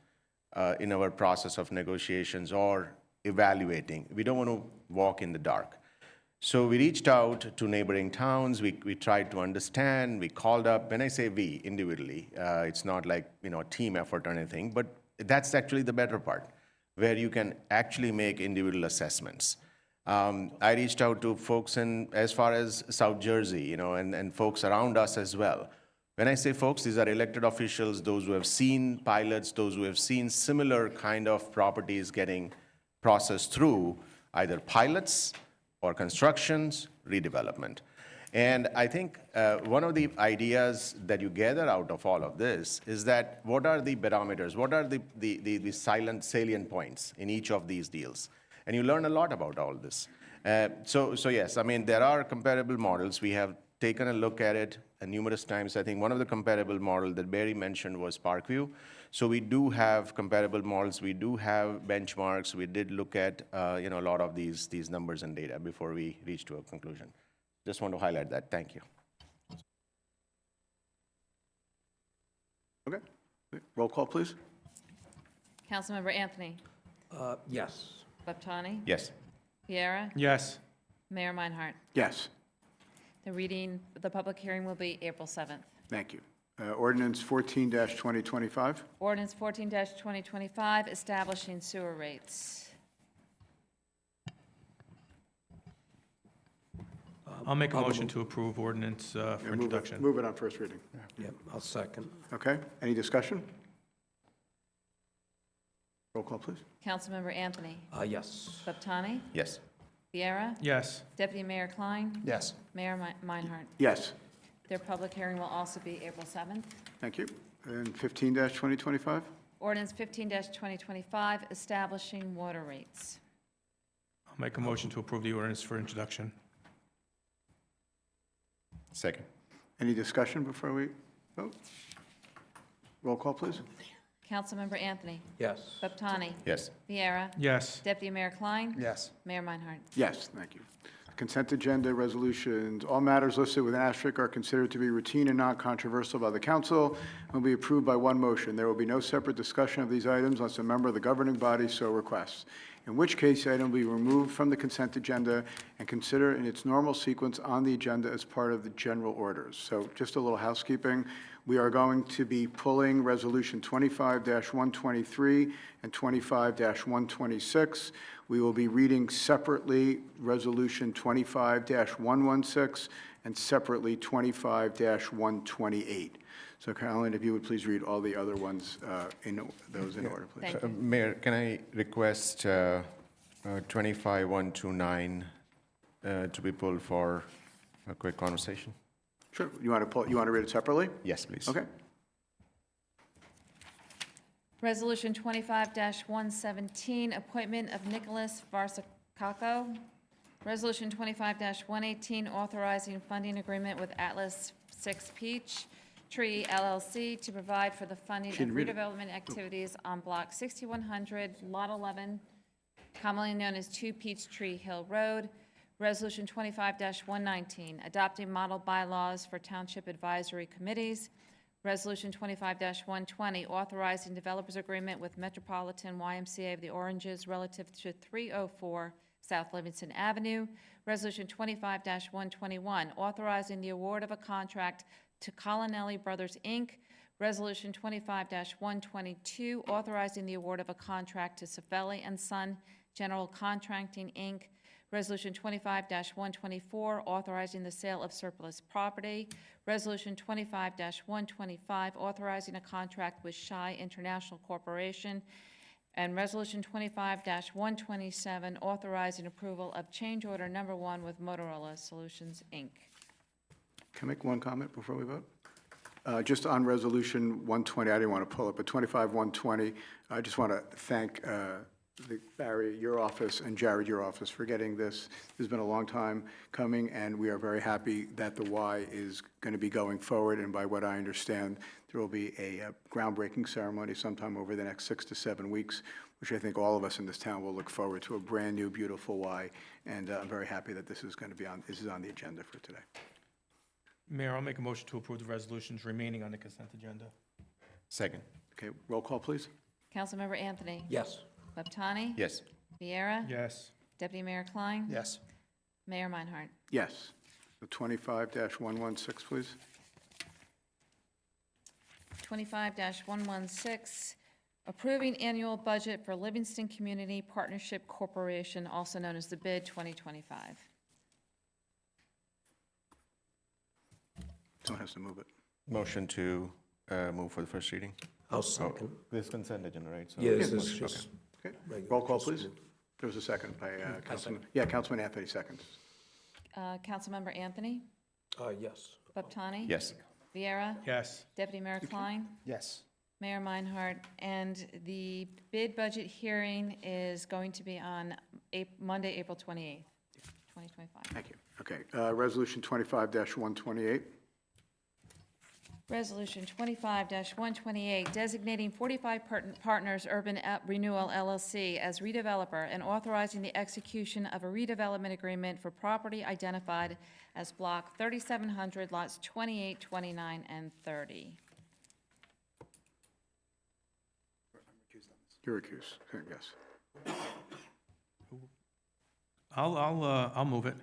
S8: in our process of negotiations or evaluating. We don't want to walk in the dark. So we reached out to neighboring towns. We tried to understand. We called up. When I say we, individually, it's not like a team effort or anything, but that's actually the better part, where you can actually make individual assessments. I reached out to folks as far as South Jersey, and folks around us as well. When I say folks, these are elected officials, those who have seen pilots, those who have seen similar kind of properties getting processed through either pilots or constructions, redevelopment. And I think one of the ideas that you gather out of all of this is that what are the barometers, what are the salient points in each of these deals? And you learn a lot about all this. So yes, there are comparable models. We have taken a look at it numerous times. I think one of the comparable models that Barry mentioned was Parkview. So we do have comparable models, we do have benchmarks, we did look at, a lot of these numbers and data before we reach to a conclusion. Just want to highlight that, thank you.
S1: Okay. Roll call, please.
S2: Councilmember Anthony.
S3: Yes.
S2: Laptani.
S8: Yes.
S2: Viera.
S7: Yes.
S2: Mayor Meinhardt.
S1: Yes,
S2: The public hearing will be April 7th.
S1: thank you. Ordinance 14-2025.
S2: Ordinance 14-2025, establishing sewer rates.
S7: I'll make a motion to approve ordinance for introduction.
S1: Move it on first reading.
S3: Yep, I'll second.
S1: Okay, any discussion? Roll call, please.
S2: Councilmember Anthony.
S3: Yes.
S2: Laptani.
S8: Yes.
S2: Viera.
S7: Yes.
S2: Deputy Mayor Klein.
S6: Yes.
S2: Mayor Meinhardt.
S1: Yes,
S2: Their public hearing will also be April 7th.
S1: thank you. And 15-2025.
S2: Ordinance 15-2025, establishing water rates.
S7: I'll make a motion to approve the ordinance for introduction.
S8: Second.
S1: Any discussion before we vote? Roll call, please.
S2: Councilmember Anthony.
S3: Yes.
S2: Laptani.
S8: Yes.
S2: Viera.
S7: Yes.
S2: Deputy Mayor Klein.
S6: Yes.
S2: Mayor Meinhardt.
S1: Yes, thank you. Consent agenda resolutions. All matters listed with an asterisk are considered to be routine and non-controversial by the council and will be approved by one motion. There will be no separate discussion of these items unless a member of the governing body so requests, in which case the item will be removed from the consent agenda and considered in its normal sequence on the agenda as part of the general orders. So just a little housekeeping. We are going to be pulling Resolution 25-123 and 25-126. We will be reading separately Resolution 25-116 and separately 25-128. So Carolyn, if you would please read all the other ones in order, please.
S2: Thank you.
S8: Mayor, can I request 25-129 to be pulled for a quick conversation?
S1: Sure. You want to read it separately?
S8: Yes, please.
S1: Okay.
S2: Resolution 25-117, appointment of Nicholas Varsacacco. Resolution 25-118, authorizing funding agreement with Atlas 6 Peach Tree LLC to provide for the funding of
S1: Didn't read it.
S2: redevelopment activities on Block 6100, Lot 11, commonly known as 2 Peachtree Hill Road. Resolution 25-119, adopting model bylaws for township advisory committees. Resolution 25-120, authorizing developers agreement with Metropolitan YMCA of the Oranges relative to 304 South Livingston Avenue. Resolution 25-121, authorizing the award of a contract to Colonelli Brothers, Inc. Resolution 25-122, authorizing the award of a contract to Cifelli and Son General Contracting, Inc. Resolution 25-124, authorizing the sale of surplus property. Resolution 25-125, authorizing a contract with Shy International Corporation. And Resolution 25-127, authorizing approval of change order number 1 with Motorola Solutions, Inc.
S1: Can I make one comment before we vote? Just on Resolution 120, I didn't want to pull it, but 25-120, I just want to thank Barry, your office, and Jared, your office, for getting this. This has been a long time coming, and we are very happy that the Y is going to be going forward, and by what I understand, there will be a groundbreaking ceremony sometime over the next 6 to 7 weeks, which I think all of us in this town will look forward to, a brand-new, beautiful Y, and I'm very happy that this is going to be on the agenda for today.
S7: Mayor, I'll make a motion to approve the resolutions remaining on the consent agenda.
S8: Second.
S1: Okay, roll call, please.
S2: Councilmember Anthony.
S3: Yes.
S2: Laptani.
S8: Yes.
S2: Viera.
S7: Yes.
S2: Deputy Mayor Klein.
S6: Yes.
S2: Mayor Meinhardt.
S1: Yes. So 25-116, please.
S2: 25-116, approving annual budget for Livingston Community Partnership Corporation, also known as the BID 2025.
S1: Someone has to move it.
S8: Motion to move for the first reading?
S3: I'll second.
S8: This consent agenda, right? So-
S3: Yeah, this is just.
S1: Okay, roll call, please. There was a second by Councilman, Councilman Anthony seconds.
S2: Councilmember Anthony.
S3: Yes.
S2: Laptani.
S8: Yes.
S2: Viera.
S7: Yes.
S2: Deputy Mayor Klein.
S6: Yes.
S2: Mayor Meinhardt. And the bid budget hearing is going to be on Monday, April 28th, 2025.
S1: Thank you. Okay, Resolution 25-128.
S2: Resolution 25-128, designating 45 Partners Urban Renewal LLC as redeveloper and authorizing the execution of a redevelopment agreement for property identified as Block 3700, lots 28, 29, and 30.
S1: You're recused, yes.
S7: I'll move it.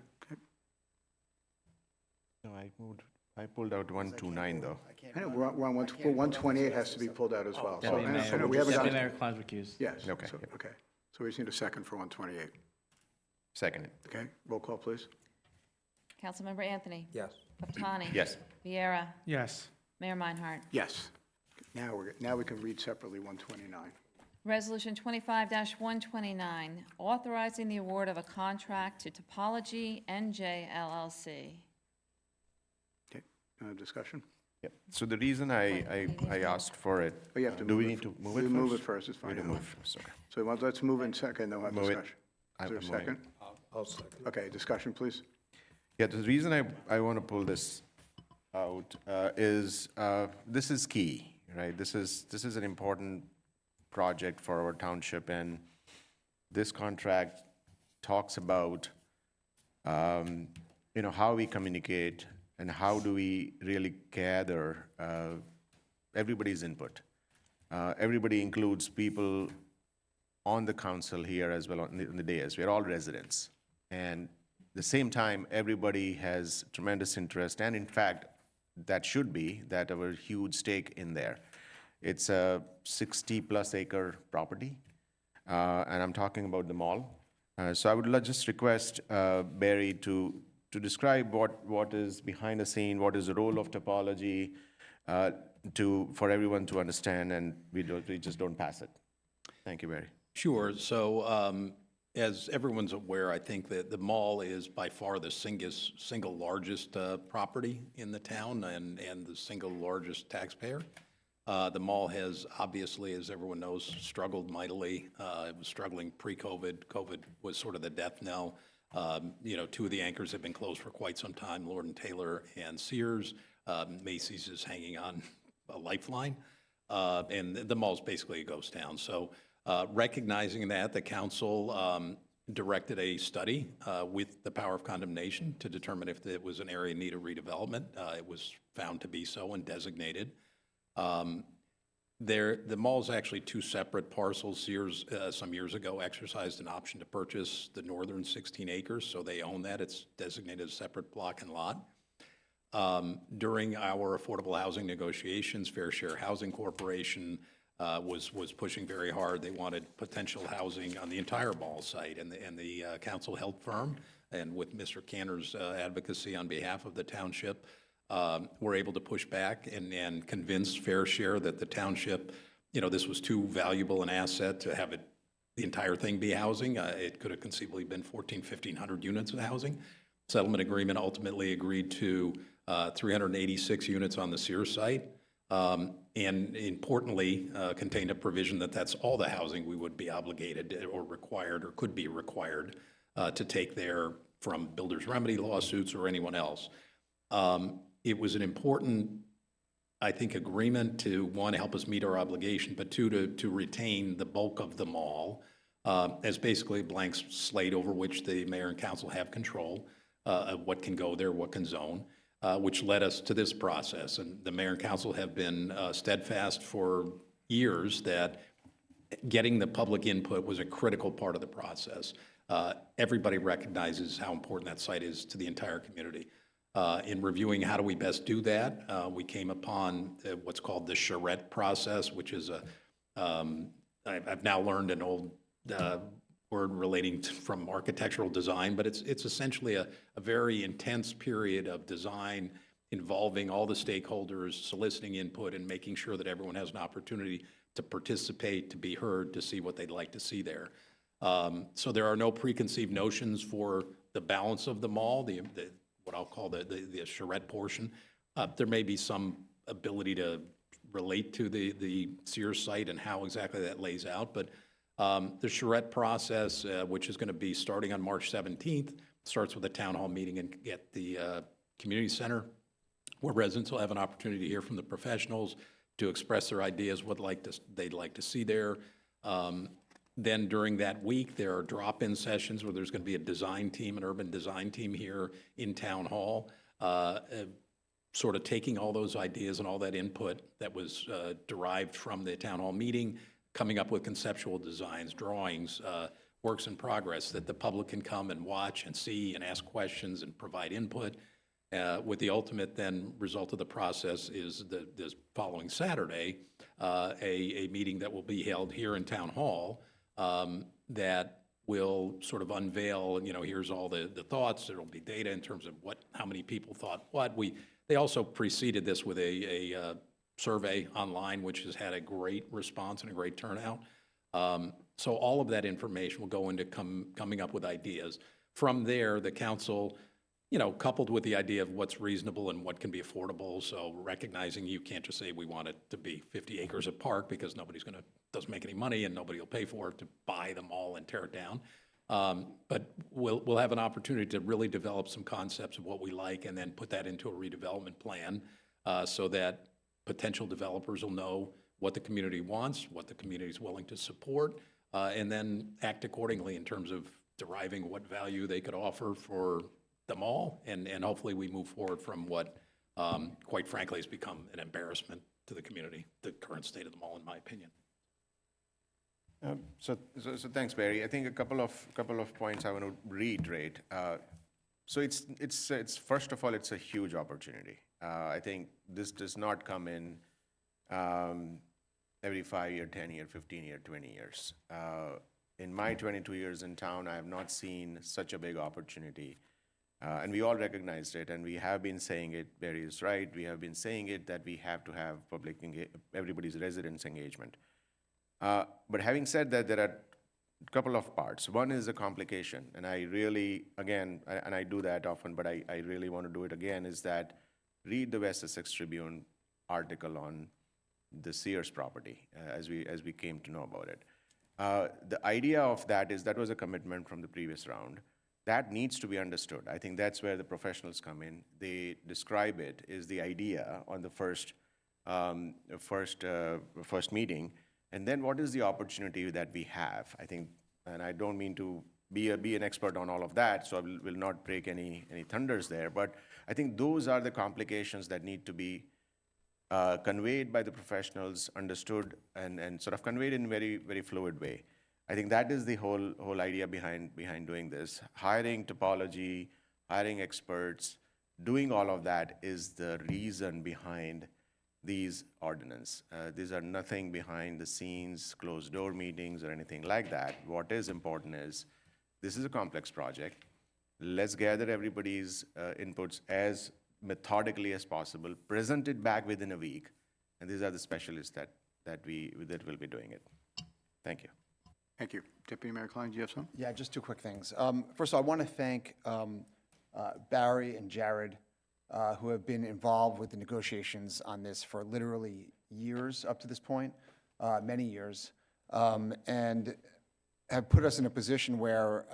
S8: No, I pulled out 129, though.
S1: I know, we're on 128 has to be pulled out as well. So
S13: Deputy
S1: I know
S13: Mayor,
S1: we haven't
S13: Deputy
S1: got,
S13: Mayor Klein's recused.
S1: yes.
S8: Okay,
S1: So-
S8: yep.
S1: Okay, so we just need a second for 128.
S8: Second.
S1: Okay, roll call, please.
S2: Councilmember Anthony.
S3: Yes.
S2: Kaptani.
S8: Yes.
S2: Vieira.
S7: Yes.
S2: Mayor Meinhardt.
S1: Yes. Now we can read separately 129.
S2: Resolution 25-129, authorizing the award of a contract to Topology NJ LLC.
S1: Okay, discussion?
S8: Yep. So the reason I asked for it.
S1: Oh, you have to
S8: Do
S1: move
S8: we
S1: it
S8: need
S1: f-
S8: to move
S1: we
S8: it first?
S1: move it first, it's
S8: We
S1: fine.
S8: do move first, okay.
S1: So let's move in second, then we'll have
S8: Move it.
S1: discussion. Is
S8: I'm
S1: there a
S8: moving.
S1: second?
S3: I'll second.
S1: Okay, discussion, please.
S8: Yeah, the reason I want to pull this out is this is key, right? This is an important project for our township, and this contract talks about, how we communicate and how do we really gather everybody's input. Everybody includes people on the council here as well on the dais. We're all residents. And at the same time, everybody has tremendous interest, and in fact, that should be that our huge stake in there. It's a 60-plus acre property, and I'm talking about the mall. So I would just request Barry to describe what is behind the scene, what is the role of topology, for everyone to understand, and we just don't pass it. Thank you, Barry.
S16: Sure. So as everyone's aware, I think that the mall is by far the single largest property in the town and the single largest taxpayer. The mall has obviously, as everyone knows, struggled mightily. It was struggling pre-COVID. COVID was sort of the death knell. Two of the anchors have been closed for quite some time, Lord & Taylor and Sears. Macy's is hanging on a lifeline. And the mall's basically a ghost town. So recognizing that, the council directed a study with the power of condemnation to determine if it was an area in need of redevelopment. It was found to be so and designated. The mall's actually two separate parcels. Sears, some years ago, exercised an option to purchase the northern 16 acres, so they own that. It's designated a separate block and lot. During our affordable housing negotiations, Fair Share Housing Corporation was pushing very hard. They wanted potential housing on the entire mall site, and the council held firm, and with Mr. Cantor's advocacy on behalf of the township, were able to push back and convince Fair Share that the township, this was too valuable an asset to have the entire thing be housing. It could have conceivably been 1,500 units of housing. Settlement agreement ultimately agreed to 386 units on the Sears site, and importantly, contained a provision that's all the housing we would be obligated or required or could be required to take there from builders' remedy lawsuits or anyone else. It was an important, I think, agreement to, one, help us meet our obligation, but two, to retain the bulk of the mall as basically a blank slate over which the mayor and council have control of what can go there, what can zone, which led us to this process. And the mayor and council have been steadfast for years that getting the public input was a critical part of the process. Everybody recognizes how important that site is to the entire community. In reviewing how do we best do that, we came upon what's called the charrette process, which is I've now learned an old word relating from architectural design, but it's essentially a very intense period of design involving all the stakeholders, soliciting input, and making sure that everyone has an opportunity to participate, to be heard, to see what they'd like to see there. So there are no preconceived notions for the balance of the mall, what I'll call the charrette portion. There may be some ability to relate to the Sears site and how exactly that lays out, but the charrette process, which is going to be starting on March 17th, starts with a town hall meeting at the community center. where residents will have an opportunity to hear from the professionals, to express their ideas, what they'd like to see there. Then during that week, there are drop-in sessions where there's going to be a design team, an urban design team here in Town Hall, sort of taking all those ideas and all that input that was derived from the Town Hall meeting, coming up with conceptual designs, drawings, works in progress that the public can come and watch and see and ask questions and provide input. With the ultimate then result of the process is this following Saturday, a meeting that will be held here in Town Hall that will sort of unveil, here's all the thoughts. There will be data in terms of how many people thought what. They also preceded this with a survey online, which has had a great response and a great turnout. So all of that information will go into coming up with ideas. From there, the council, coupled with the idea of what's reasonable and what can be affordable, so recognizing you can't just say we want it to be 50 acres of park because doesn't make any money and nobody will pay for it to buy them all and tear it down. But we'll have an opportunity to really develop some concepts of what we like and then put that into a redevelopment plan so that potential developers will know what the community wants, what the community is willing to support, and then act accordingly in terms of deriving what value they could offer for them all. And hopefully we move forward from what, quite frankly, has become an embarrassment to the community, the current state of the mall, in my opinion.
S8: So thanks, Barry. I think a couple of points I want to reiterate. So it's first of all, it's a huge opportunity. I think this does not come in every 5-year, 10-year, 15-year, 20 years. In my 22 years in town, I have not seen such a big opportunity. And we all recognized it, and we have been saying it, Barry is right, we have been saying it that we have to have everybody's residents' engagement. But having said that, there are a couple of parts. One is the complication, and I really, again, and I do that often, but I really want to do it again, is that read the West Essex Tribune article on the Sears property as we came to know about it. The idea of that is that was a commitment from the previous round. That needs to be understood. I think that's where the professionals come in. They describe it as the idea on the first meeting, and then what is the opportunity that we have? I think, and I don't mean to be an expert on all of that, so I will not break any thunders there, but I think those are the complications that need to be conveyed by the professionals, understood, and sort of conveyed in a very, very fluid way. I think that is the whole idea behind doing this. Hiring topology, hiring experts, doing all of that is the reason behind these ordinances. These are nothing behind the scenes, closed door meetings or anything like that. What is important is this is a complex project. Let's gather everybody's inputs as methodically as possible, present it back within a week, and these are the specialists that will be doing it. Thank you.
S1: Thank you. Deputy Mayor Klein, do you have some?
S6: Yeah, just two quick things. First of all, I want to thank Barry and Jared, who have been involved with the negotiations on this for literally years up to this point, many years, and have put us in a position where,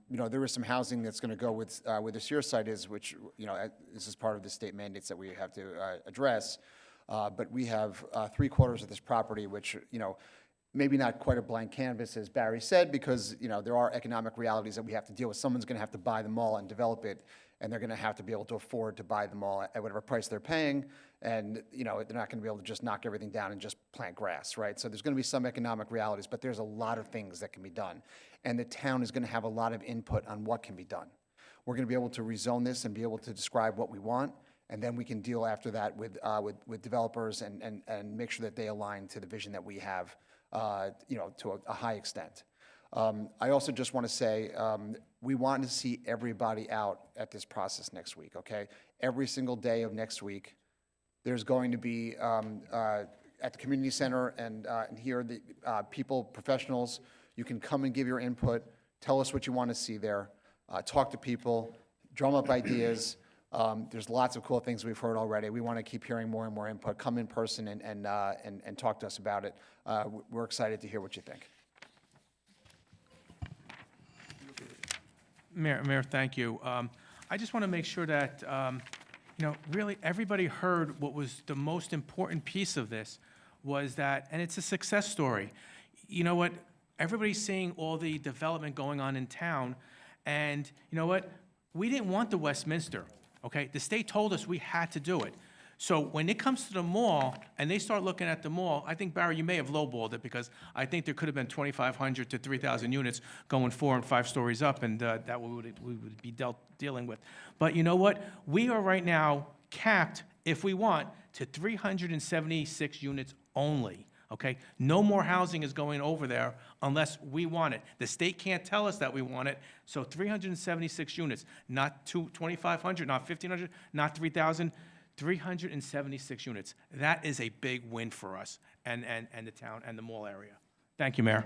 S6: there is some housing that's going to go with where the Sears site is, which, this is part of the state mandates that we have to address. But we have 3/4 of this property, which, maybe not quite a blank canvas, as Barry said, because, there are economic realities that we have to deal with. Someone's going to have to buy the mall and develop it, and they're going to have to be able to afford to buy the mall at whatever price they're paying, and, they're not going to be able to just knock everything down and just plant grass, right? So there's going to be some economic realities, but there's a lot of things that can be done, and the town is going to have a lot of input on what can be done. We're going to be able to rezone this and be able to describe what we want, and then we can deal after that with developers and make sure that they align to the vision that we have, to a high extent. I also just want to say, we want to see everybody out at this process next week, okay? Every single day of next week, there's going to be, at the community center and here, the people, professionals, you can come and give your input, tell us what you want to see there, talk to people, drum up ideas. There's lots of cool things we've heard already. We want to keep hearing more and more input. Come in person and talk to us about it. We're excited to hear what you think.
S7: Mayor, thank you. I just want to make sure that, really, everybody heard what was the most important piece of this was that, and it's a success story. You know what? Everybody's seeing all the development going on in town, and you know what? We didn't want the Westminster, okay? The state told us we had to do it. So when it comes to the mall, and they start looking at the mall, I think, Barry, you may have lowballed it, because I think there could have been 2,500 to 3,000 units going 4 and 5 stories up, and that we would be dealing with. But you know what? We are right now capped, if we want, to 376 units only, okay? No more housing is going over there unless we want it. The state can't tell us that we want it, so 376 units, not 2,500, not 1,500, not 3,000, 376 units. That is a big win for us and the town and the mall area. Thank you, Mayor.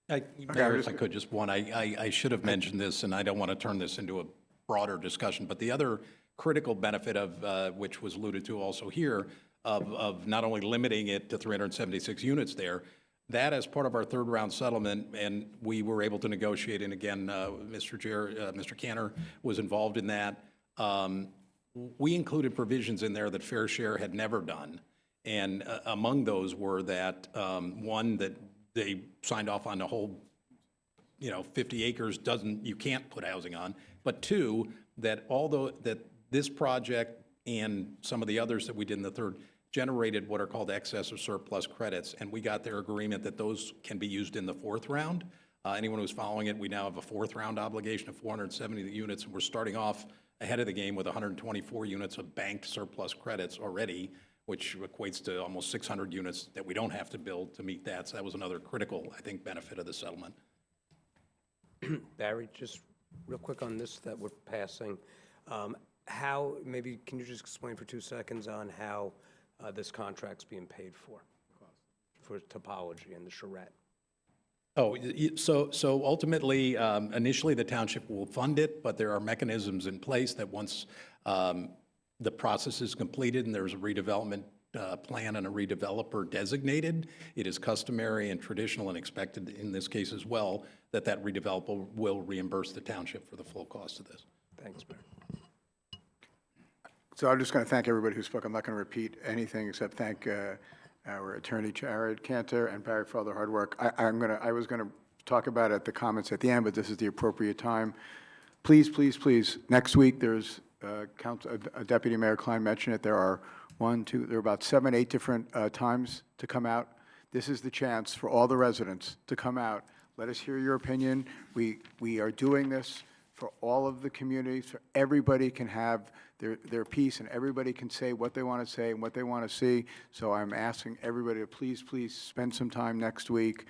S16: Mayor, if I could, just one, I should have mentioned this, and I don't want to turn this into a broader discussion, but the other critical benefit of, which was alluded to also here, of not only limiting it to 376 units there, that as part of our third round settlement, and we were able to negotiate, and again, Mr. Cantor was involved in that, we included provisions in there that Fair Share had never done. And among those were that, one, that they signed off on the whole, 50 acres you can't put housing on. But two, that that this project and some of the others that we did in the third generated what are called excess or surplus credits. And we got their agreement that those can be used in the fourth round. Anyone who's following it, we now have a fourth round obligation of 470 units. And we're starting off ahead of the game with 124 units of banked surplus credits already, which equates to almost 600 units that we don't have to build to meet that. So that was another critical, I think, benefit of the settlement.
S3: Barry, just real quick on this that we're passing. How, maybe, can you just explain for 2 seconds on how this contract's being paid for topology and the charrette?
S16: Oh, so ultimately, initially the township will fund it, but there are mechanisms in place that once the process is completed and there's a redevelopment plan and a redeveloper designated, it is customary and traditional and expected in this case as well that that redeveloper will reimburse the township for the full cost of this.
S3: Thanks, Mayor.
S1: So I'm just going to thank everybody who spoke. I'm not going to repeat anything except thank our attorney, Jared Cantor, and Barry for all their hard work. I was going to talk about it, the comments at the end, but this is the appropriate time. Please, please, please, next week there's Deputy Mayor Klein mentioned it. There are there are about 7, 8 different times to come out. This is the chance for all the residents to come out. Let us hear your opinion. We are doing this for all of the communities, so everybody can have their piece and everybody can say what they want to say and what they want to see. So I'm asking everybody to please, please spend some time next week.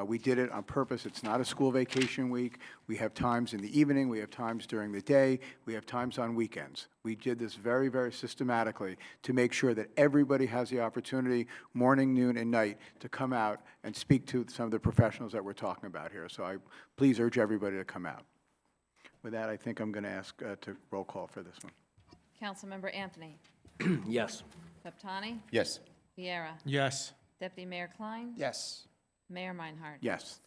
S1: We did it on purpose. It's not a school vacation week. We have times in the evening. We have times during the day. We have times on weekends. We did this very, very systematically to make sure that everybody has the opportunity, morning, noon, and night, to come out and speak to some of the professionals that we're talking about here. So I please urge everybody to come out. With that, I think I'm going to ask to roll call for this one.
S2: Councilmember Anthony.
S3: Yes.
S2: Peptani.
S8: Yes.
S2: Viera.
S7: Yes.
S2: Deputy Mayor Klein.
S6: Yes.
S2: Mayor Meinhardt.
S1: Yes.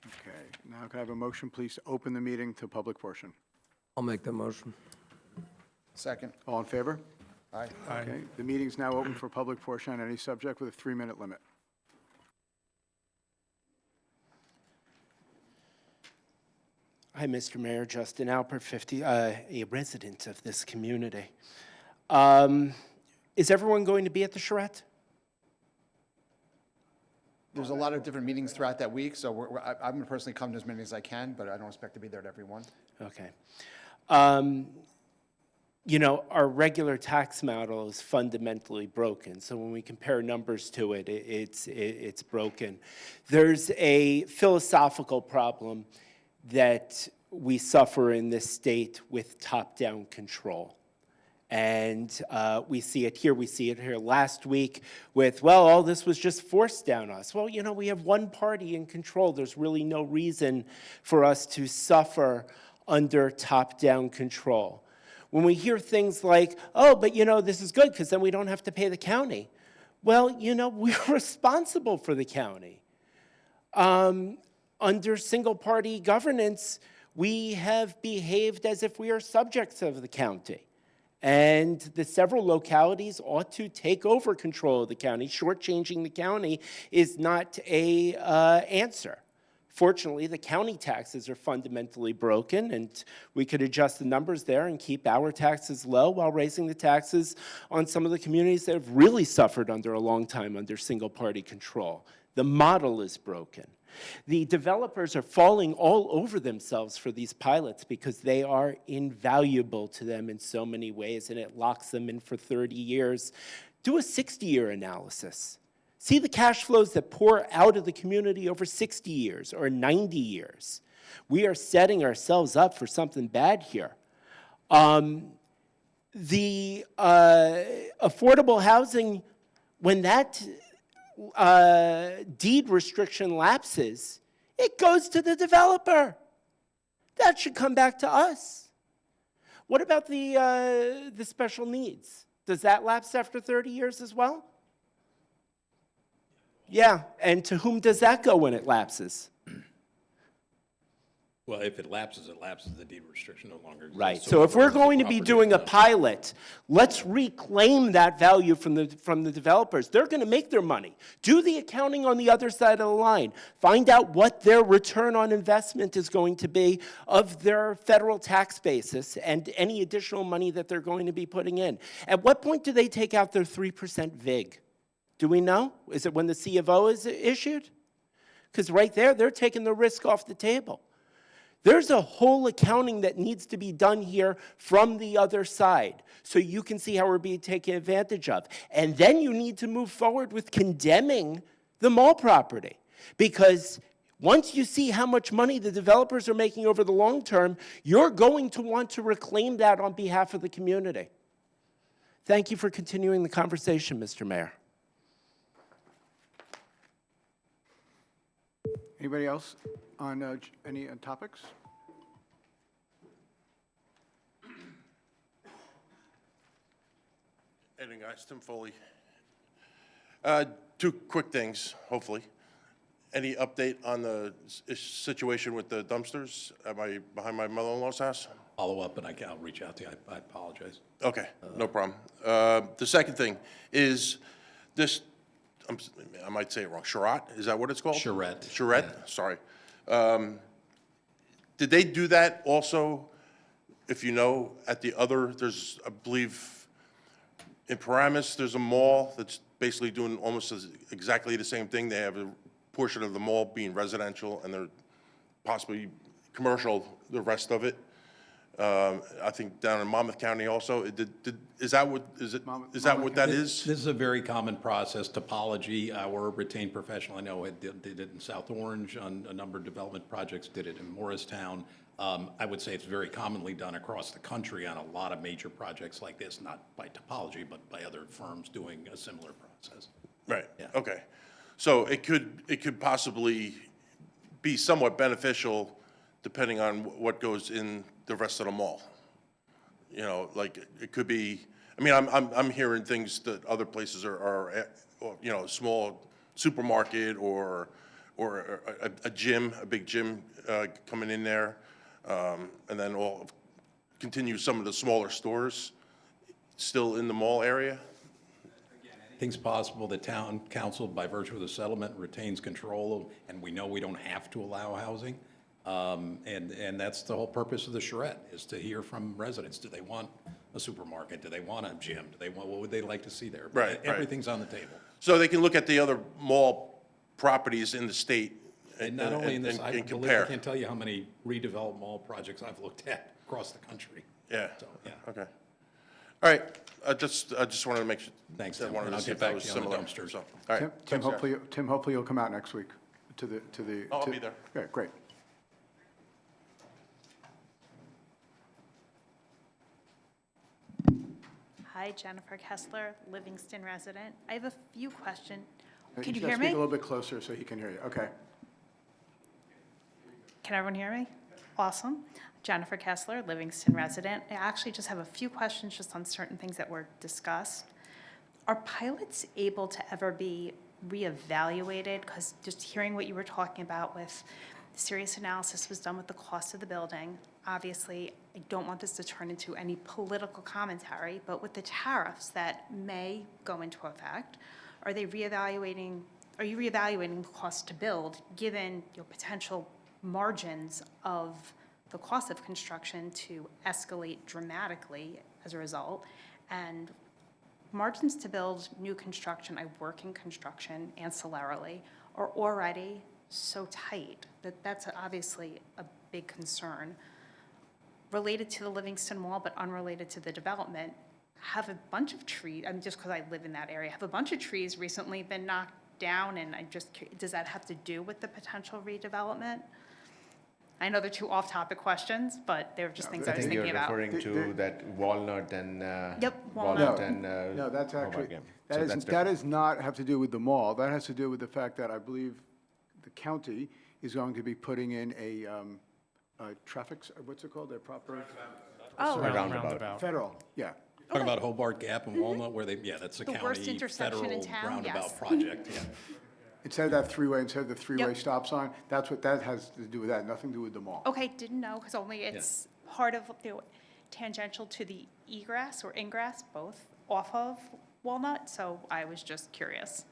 S1: Okay. Now can I have a motion, please, to open the meeting to public portion?
S3: I'll make the motion.
S6: Second.
S1: All in favor?
S6: Aye.
S1: Okay. The meeting's now open for public portion on any subject with a 3-minute limit.
S11: Hi, Mr. Mayor, Justin Alpert, 50, a resident of this community. Is everyone going to be at the charrette?
S6: There's a lot of different meetings throughout that week, so I'm going to personally come to as many as I can, but I don't expect to be there at every one.
S11: Okay. Our regular tax model is fundamentally broken. So when we compare numbers to it, it's broken. There's a philosophical problem that we suffer in this state with top-down control. And we see it here last week with, well, all this was just forced down us. Well, we have one party in control. There's really no reason for us to suffer under top-down control. When we hear things like, oh, but this is good because then we don't have to pay the county. Well, we're responsible for the county. Under single-party governance, we have behaved as if we are subjects of the county. And the several localities ought to take over control of the county. Shortchanging the county is not a answer. Fortunately, the county taxes are fundamentally broken, and we could adjust the numbers there and keep our taxes low while raising the taxes on some of the communities that have really suffered under a long time under single-party control. The model is broken. The developers are falling all over themselves for these pilots because they are invaluable to them in so many ways, and it locks them in for 30 years. Do a 60-year analysis. See the cash flows that pour out of the community over 60 years or 90 years. We are setting ourselves up for something bad here. The affordable housing, when that deed restriction lapses, it goes to the developer. That should come back to us. What about the special needs? Does that lapse after 30 years as well? Yeah, and to whom does that go when it lapses?
S16: Well, if it lapses, the deed restriction no longer exists.
S11: Right, so if we're going to be doing a pilot, let's reclaim that value from the developers. They're going to make their money. Do the accounting on the other side of the line. Find out what their return on investment is going to be of their federal tax basis and any additional money that they're going to be putting in. At what point do they take out their 3% VIG? Do we know? Is it when the C of O is issued? Because right there, they're taking the risk off the table. There's a whole accounting that needs to be done here from the other side so you can see how we're being taken advantage of. And then you need to move forward with condemning the mall property. Because once you see how much money the developers are making over the long term, you're going to want to reclaim that on behalf of the community. Thank you for continuing the conversation, Mr. Mayor.
S1: Anybody else on any topics?
S14: Evening, guys. Tim Foley. Two quick things, hopefully. Any update on the situation with the dumpsters behind my mother-in-law's house?
S16: Follow up, and I'll reach out to you. I apologize.
S14: Okay, no problem. The second thing is this, I might say it wrong, charrette, is that what it's called?
S16: Charrette.
S14: Charrette, yeah. Sorry. Did they do that also, if you know, at the other, there's, I believe, in Paramus, there's a mall that's basically doing almost exactly the same thing. They have a portion of the mall being residential, and they're possibly commercial, the rest of it. I think down in Monmouth County also. Is that what that is?
S16: This is a very common process. Topology, our retained professional, I know did it in South Orange on a number of development projects, did it in Morristown. I would say it's very commonly done across the country on a lot of major projects like this, not by topology, but by other firms doing a similar process.
S14: Right,
S16: yeah.
S14: Okay. So it could possibly be somewhat beneficial depending on what goes in the rest of the mall. You know, like it could be, I mean, I'm hearing things that other places are you know, a small supermarket or a gym, a big gym coming in there, and then continue some of the smaller stores still in the mall area.
S16: Anything's possible. The town council, by virtue of the settlement, retains control of, and we know we don't have to allow housing. And that's the whole purpose of the charrette, is to hear from residents. Do they want a supermarket? Do they want a gym? Do they want, what would they like to see there?
S14: Right,
S16: Everything's on the table.
S14: So they can look at the other mall properties in the state
S16: And not only in this, I
S14: and
S16: believe,
S14: compare.
S16: I can't tell you how many redeveloped mall projects I've looked at across the country.
S14: Yeah.
S16: So, yeah.
S14: Okay. All right. I just wanted to make sure.
S16: Thanks,
S14: I
S16: Tim.
S14: wanted
S16: And
S14: to
S16: I'll
S14: see
S16: get
S14: if that
S16: back
S14: was
S16: to you on the
S14: similar.
S16: dumpsters.
S14: So, all right.
S1: Tim,
S14: Thanks, guys.
S1: hopefully you'll come out next week to the.
S14: Oh, I'll be there.
S1: Yeah, great.
S17: Hi, Jennifer Kessler, Livingston resident. I have a few questions. Can you
S1: gotta
S17: hear
S1: Speak
S17: me?
S1: a little bit closer so he can hear you. Okay.
S17: Can everyone hear me? Awesome. Jennifer Kessler, Livingston resident. I actually just have a few questions just on certain things that were discussed. Are pilots able to ever be reevaluated? Because just hearing what you were talking about with serious analysis was done with the cost of the building. Obviously, I don't want this to turn into any political commentary, but with the tariffs that may go into effect, are you reevaluating the cost to build, given your potential margins of the cost of construction to escalate dramatically as a result? And margins to build new construction, I work in construction ancillarily, are already so tight that that's obviously a big concern. Related to the Livingston Mall, but unrelated to the development, have a bunch of trees, I mean, just because I live in that area, have a bunch of trees recently been knocked down, and does that have to do with the potential redevelopment? I know they're two off-topic questions, but they're just things I was thinking about.
S8: I think you're referring to that Walnut and...
S17: Yep,
S8: Walnut
S1: No,
S8: and...
S1: no, that's actually,
S8: Hobart, yeah.
S1: that
S8: So
S1: is,
S8: that's
S1: that
S8: different.
S1: does not have to do with the mall. That has to do with the fact that I believe the county is going to be putting in a traffic, what's it called, their proper?
S17: Oh,
S8: Roundabout.
S1: Federal, yeah.
S16: Talking about Hobart Gap and Walnut, where they, yeah, that's a
S17: The worst
S16: county
S17: intersection in
S16: federal
S17: town,
S16: roundabout
S17: yes.
S16: project, yeah.
S1: Instead of that three-way, instead of the three-way
S17: Yep.
S1: stop sign, that's what that has to do with that, nothing to do with the mall.
S17: Okay, didn't know, because only it's part of, tangential to the egress or ingress, both off of Walnut, so I was just curious.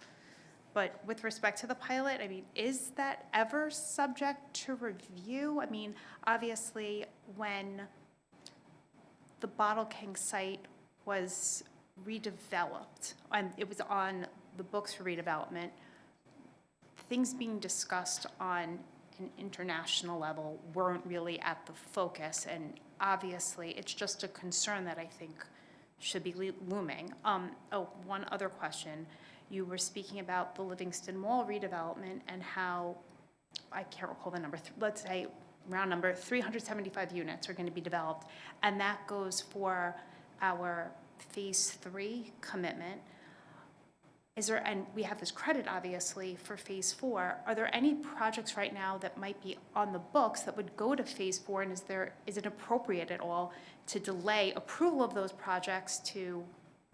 S17: But with respect to the pilot, I mean, is that ever subject to review? I mean, obviously, when the Bottle King site was redeveloped, and it was on the books for redevelopment, things being discussed on an international level weren't really at the focus, and obviously, it's just a concern that I think should be looming. One other question. You were speaking about the Livingston Mall redevelopment and how, I can't recall the number, let's say round number, 375 units are going to be developed, and that goes for our Phase 3 commitment. And we have this credit, obviously, for Phase 4. Are there any projects right now that might be on the books that would go to Phase 4, and is it appropriate at all to delay approval of those projects to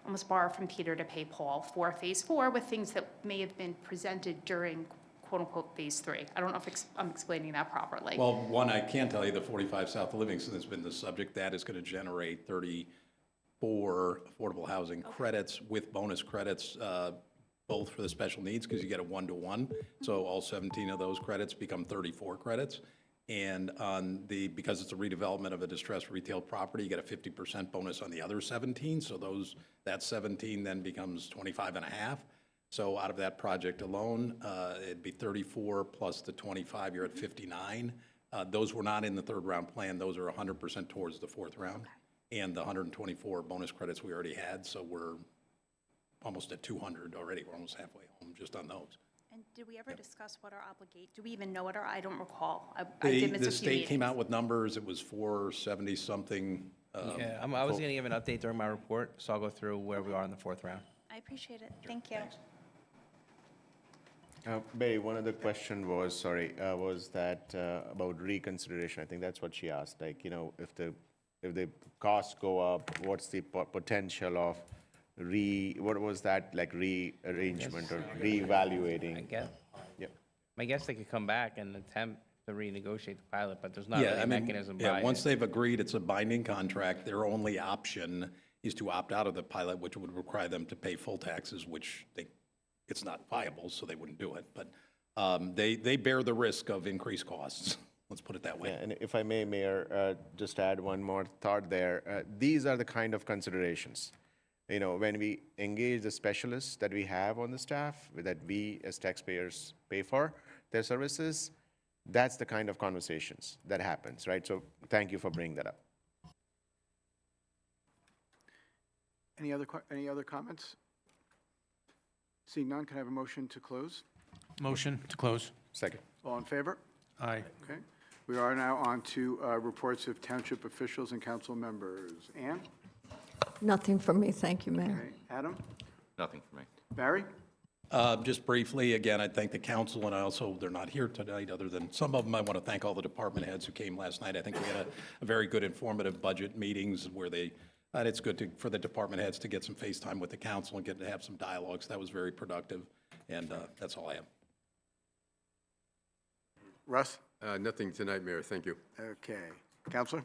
S17: almost borrow from Peter to pay Paul for Phase 4 with things that may have been presented during quote-unquote Phase 3? I don't know if I'm explaining that properly.
S16: Well, one, I can tell you, the 45 South of Livingston has been the subject. That is going to generate 34 affordable housing credits with bonus credits, both for the special needs, because you get a 1-to-1. So all 17 of those credits become 34 credits. And because it's a redevelopment of a distressed retail property, you get a 50% bonus on the other 17. So that 17 then becomes 25 and a half. So out of that project alone, it'd be 34 plus the 25, you're at 59. Those were not in the third round plan. Those are 100% towards the fourth round. And the 124 bonus credits we already had, so we're almost at 200 already. We're almost halfway home just on those.
S17: And did we ever discuss what our do we even know what I don't recall. I did miss a few
S16: The state came
S17: meetings.
S16: out with numbers. It was 470-something.
S13: Yeah, I was going to give an update during my report, so I'll go through where we are in the fourth round.
S17: I appreciate it. Thank you.
S8: Barry, one other question was, was that about reconsideration. I think that's what she asked. Like, if the costs go up, what's the potential of what was that, like rearrangement or reevaluating?
S13: I guess they could come back and attempt to renegotiate the pilot, but there's not really a mechanism by
S16: once
S13: it.
S16: they've agreed, it's a binding contract. Their only option is to opt out of the pilot, which would require them to pay full taxes, which it's not viable, so they wouldn't do it. But they bear the risk of increased costs. Let's put it that way.
S8: Yeah, and if I may, Mayor, just add one more thought there. These are the kind of considerations. When we engage the specialists that we have on the staff, that we as taxpayers pay for their services, that's the kind of conversations that happens, right? So thank you for bringing that up.
S1: Any other comments? Seeing none, can I have a motion to close?
S7: Motion to close.
S8: Second.
S1: All in favor?
S7: Aye.
S1: Okay. We are now on to reports of township officials and council members. Ann?
S15: Nothing for me, thank you, Mayor.
S1: Okay. Adam?
S18: Nothing for me.
S1: Barry?
S16: Just briefly, again, I thank the council, and they're not here tonight, other than some of them. I want to thank all the department heads who came last night. I think we had a very good informative budget meetings where and it's good for the department heads to get some face time with the council and get to have some dialogues. That was very productive, and that's all I have.
S1: Russ?
S18: Nothing tonight, Mayor, thank you.
S1: Okay. Counselor?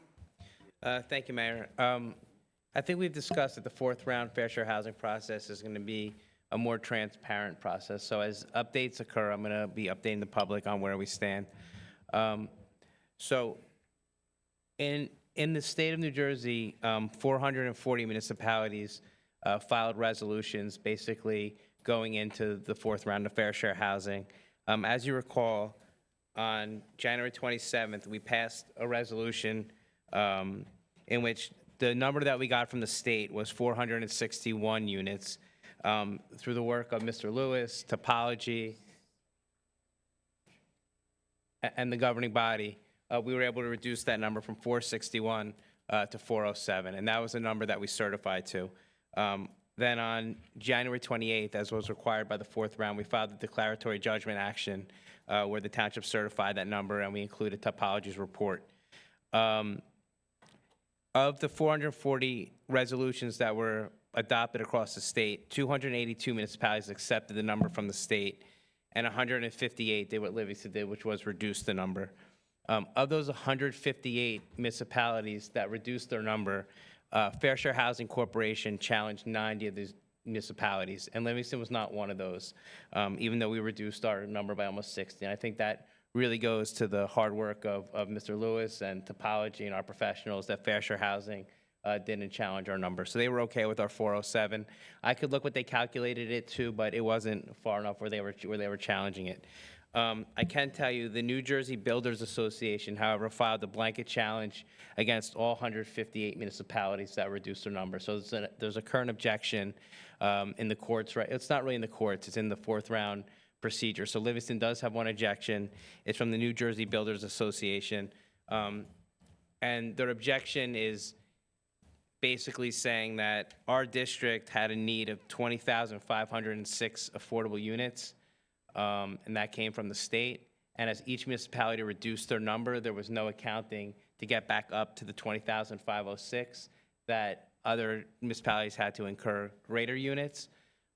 S13: Thank you, Mayor. I think we've discussed that the fourth round fair share housing process is going to be a more transparent process. So as updates occur, I'm going to be updating the public on where we stand. So in the state of New Jersey, 440 municipalities filed resolutions basically going into the fourth round of fair share housing. As you recall, on January 27th, we passed a resolution in which the number that we got from the state was 461 units. Through the work of Mr. Lewis, Topology, and the governing body, we were able to reduce that number from 461 to 407, and that was the number that we certified to. Then on January 28th, as was required by the fourth round, we filed the declaratory judgment action where the township certified that number, and we included Topology's report. Of the 440 resolutions that were adopted across the state, 282 municipalities accepted the number from the state, and 158 did what Livingston did, which was reduce the number. Of those 158 municipalities that reduced their number, Fair Share Housing Corporation challenged 90 of these municipalities, and Livingston was not one of those, even though we reduced our number by almost 60. And I think that really goes to the hard work of Mr. Lewis and Topology and our professionals that Fair Share Housing didn't challenge our number. So they were okay with our 407. I could look what they calculated it to, but it wasn't far enough where they were challenging it. I can tell you the New Jersey Builders Association, however, filed a blanket challenge against all 158 municipalities that reduced their number. So there's a current objection in the courts, right? It's not really in the courts, it's in the fourth round procedure. So Livingston does have one objection. It's from the New Jersey Builders Association. And their objection is basically saying that our district had a need of 20,506 affordable units, and that came from the state. And as each municipality reduced their number, there was no accounting to get back up to the 20,506 that other municipalities had to incur greater units.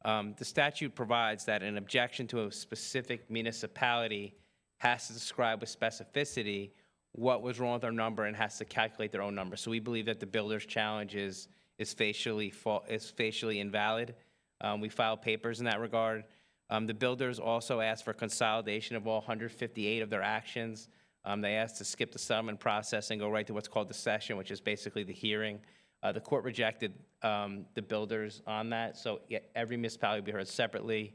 S13: The statute provides that an objection to a specific municipality has to describe with specificity what was wrong with our number and has to calculate their own number. So we believe that the builder's challenge is facially invalid. We filed papers in that regard. The builders also asked for consolidation of all 158 of their actions. They asked to skip the settlement process and go right to what's called the session, which is basically the hearing. The court rejected the builders on that, so every municipality will be heard separately.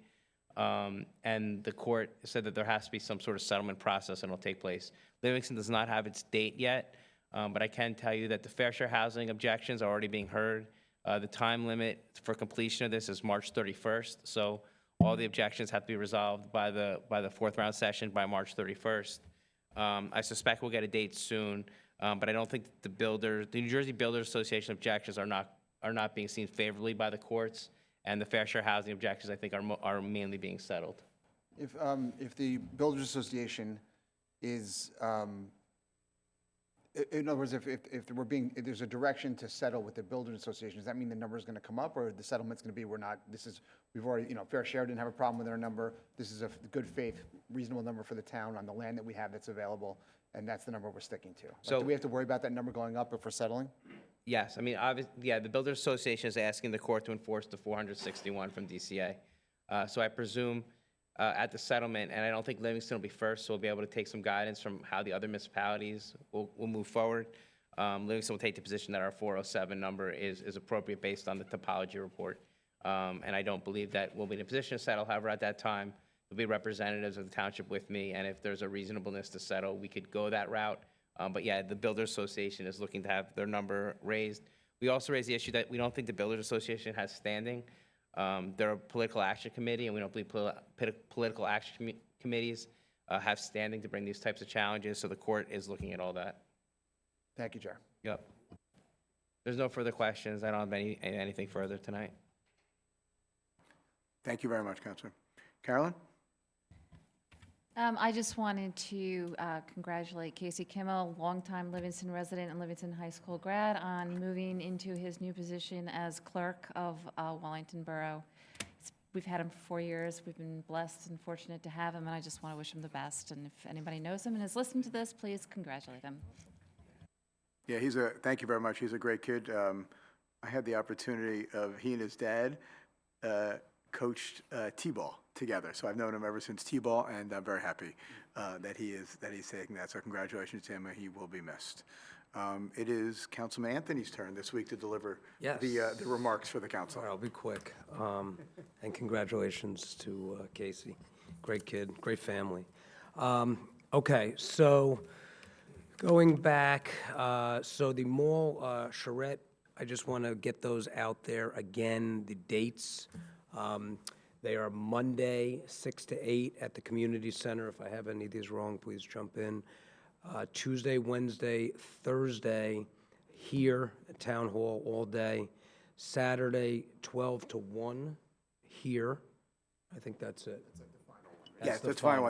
S13: And the court said that there has to be some sort of settlement process and it'll take place. Livingston does not have its date yet, but I can tell you that the fair share housing objections are already being heard. The time limit for completion of this is March 31st, so all the objections have to be resolved by the fourth round session by March 31st. I suspect we'll get a date soon, but I don't think the New Jersey Builders Association objections are not being seen favorably by the courts, and the fair share housing objections I think are mainly being settled.
S6: If the Builders Association is, in other words, if there's a direction to settle with the Builders Association, does that mean the number is going to come up, or the settlement's going to be we've already, Fair Share didn't have a problem with our number. This is a good faith, reasonable number for the town on the land that we have that's available, and that's the number we're sticking to.
S13: So
S6: do we have to worry about that number going up if we're settling?
S13: Yes, I mean, the Builders Association is asking the court to enforce the 461 from DCA. So I presume at the settlement, and I don't think Livingston will be first, so we'll be able to take some guidance from how the other municipalities will move forward. Livingston will take the position that our 407 number is appropriate based on the topology report. And I don't believe that we'll be in a position to settle. However, at that time, there'll be representatives of the township with me, and if there's a reasonableness to settle, we could go that route. But yeah, the Builders Association is looking to have their number raised. We also raised the issue that we don't think the Builders Association has standing. They're a political action committee, and we don't believe political action committees have standing to bring these types of challenges, so the court is looking at all that.
S6: Thank you, Chair.
S13: Yep. There's no further questions. I don't have anything further tonight.
S1: Thank you very much, Counselor. Carolyn?
S2: I just wanted to congratulate Casey Kimmel, longtime Livingston resident and Livingston High School grad, on moving into his new position as clerk of Wellington Borough. It's we've had him for 4 years. We've been blessed and fortunate to have him, and I just want to wish him the best. And if anybody knows him and is listening to this, please congratulate him.
S1: Yeah, thank you very much. He's a great kid. I had the opportunity he and his dad coached T-ball together. So I've known him ever since T-ball, and I'm very happy that he's taking that. So congratulations to him, and he will be missed. It is Councilman Anthony's turn this week to deliver
S3: Yes.
S1: the remarks for the council.
S3: All right, I'll be quick. And congratulations to Casey. Great kid, great family. Okay, so going back, so the mall charrette, I just want to get those out there again, the dates. They are Monday, 6 to 8 at the community center. If I have any of these wrong, please jump in. Tuesday, Wednesday, Thursday, here at Town Hall all day. Saturday, 12 to 1, here. I think that's it.
S1: Yes, that's fine.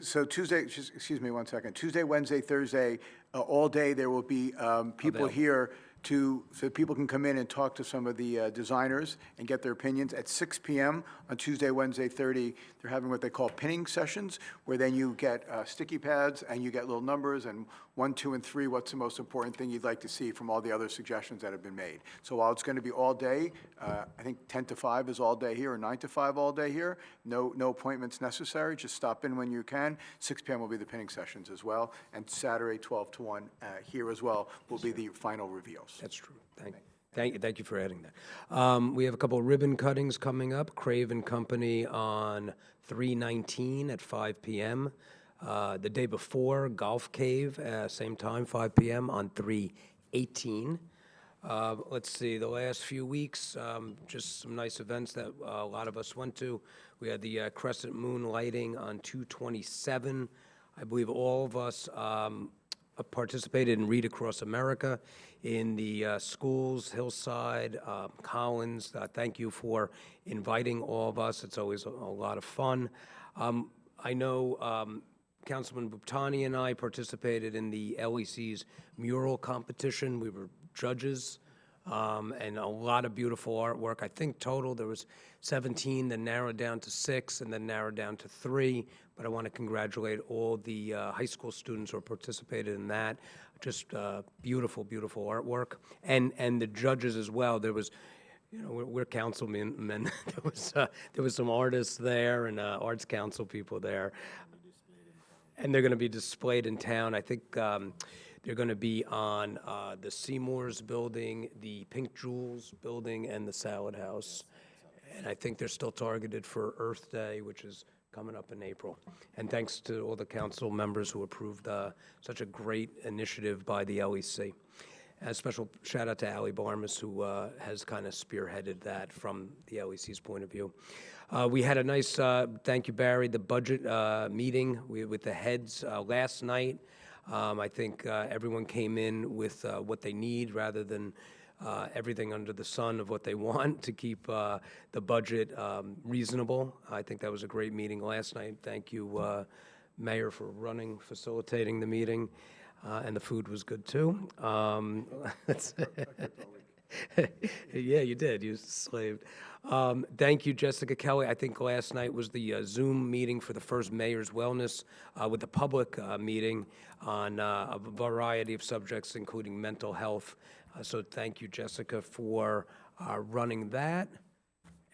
S1: So Tuesday, excuse me 1 second. Tuesday, Wednesday, Thursday, all day, there will be people
S3: Available.
S1: here so people can come in and talk to some of the designers and get their opinions. At 6 p.m. on Tuesday, Wednesday, 30, they're having what they call pinning sessions, where then you get sticky pads and you get little numbers and 1, 2, and 3, what's the most important thing you'd like to see from all the other suggestions that have been made. So while it's going to be all day, I think 10 to 5 is all day here, or 9 to 5 all day here. No appointments necessary. Just stop in when you can. 6 p.m. will be the pinning sessions as well. And Saturday, 12 to 1 here as well will be the final reveals.
S3: That's true. Thank you for adding that. We have a couple of ribbon cuttings coming up. Crave and Company on 3/19 at 5 p.m. The day before, Golf Cave, same time, 5 p.m. on 3/18. Let's see, the last few weeks, just some nice events that a lot of us went to. We had the Crescent Moon lighting on 2/27. I believe all of us participated in Read Across America in the schools, Hillside, Collins. Thank you for inviting all of us. It's always a lot of fun. I know Councilman Buptani and I participated in the LEC's mural competition. We were judges, and a lot of beautiful artwork. I think total there was 17, then narrowed down to 6, and then narrowed down to 3. But I want to congratulate all the high school students who participated in that. Just beautiful, beautiful artwork. And the judges as well. There was, we're councilmen. There was some artists there and arts council people there. And they're going to be displayed in town. I think they're going to be on the Seymour's building, the Pink Jewels building, and the Salad House. And I think they're still targeted for Earth Day, which is coming up in April. And thanks to all the council members who approved such a great initiative by the LEC. A special shout out to Allie Barmas, who has kind of spearheaded that from the LEC's point of view. We had a nice, thank you, Barry, the budget meeting with the heads last night. I think everyone came in with what they need rather than everything under the sun of what they want to keep the budget reasonable. I think that was a great meeting last night. Thank you, Mayor, for facilitating the meeting. And the food was good, too. Yeah, you did. You slaved. Thank you, Jessica Kelly. I think last night was the Zoom meeting for the first Mayor's Wellness with the public meeting on a variety of subjects, including mental health. So thank you, Jessica, for running that.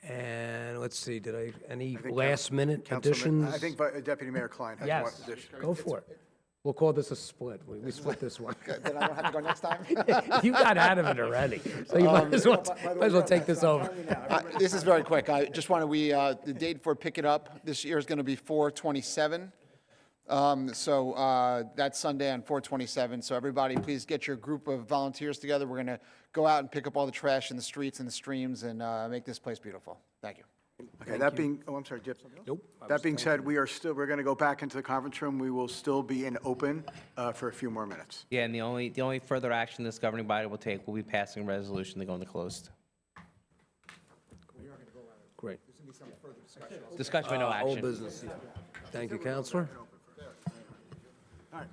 S3: And let's see, any last-minute additions?
S1: I think Deputy Mayor Klein has one addition.
S3: Yes, go for it. We'll call this a split. We split this one.
S6: Then I don't have to go next time?
S3: You got out of it already, so you might as well take this over.
S6: This is very quick. I just want to, the date for Pick It Up this year is going to be 4/27. So that's Sunday on 4/27. So everybody, please get your group of volunteers together. We're going to go out and pick up all the trash in the streets and the streams and make this place beautiful. Thank you.
S1: Okay, I'm sorry, Jeff.
S3: Nope.
S1: That being said, we're going to go back into the conference room. We will still be in open for a few more minutes.
S13: Yeah, and the only further action this governing body will take will be passing a resolution to go into closed.
S3: Great.
S13: Discussion, but no action.
S3: Old business. Thank you, Counselor.
S1: All right.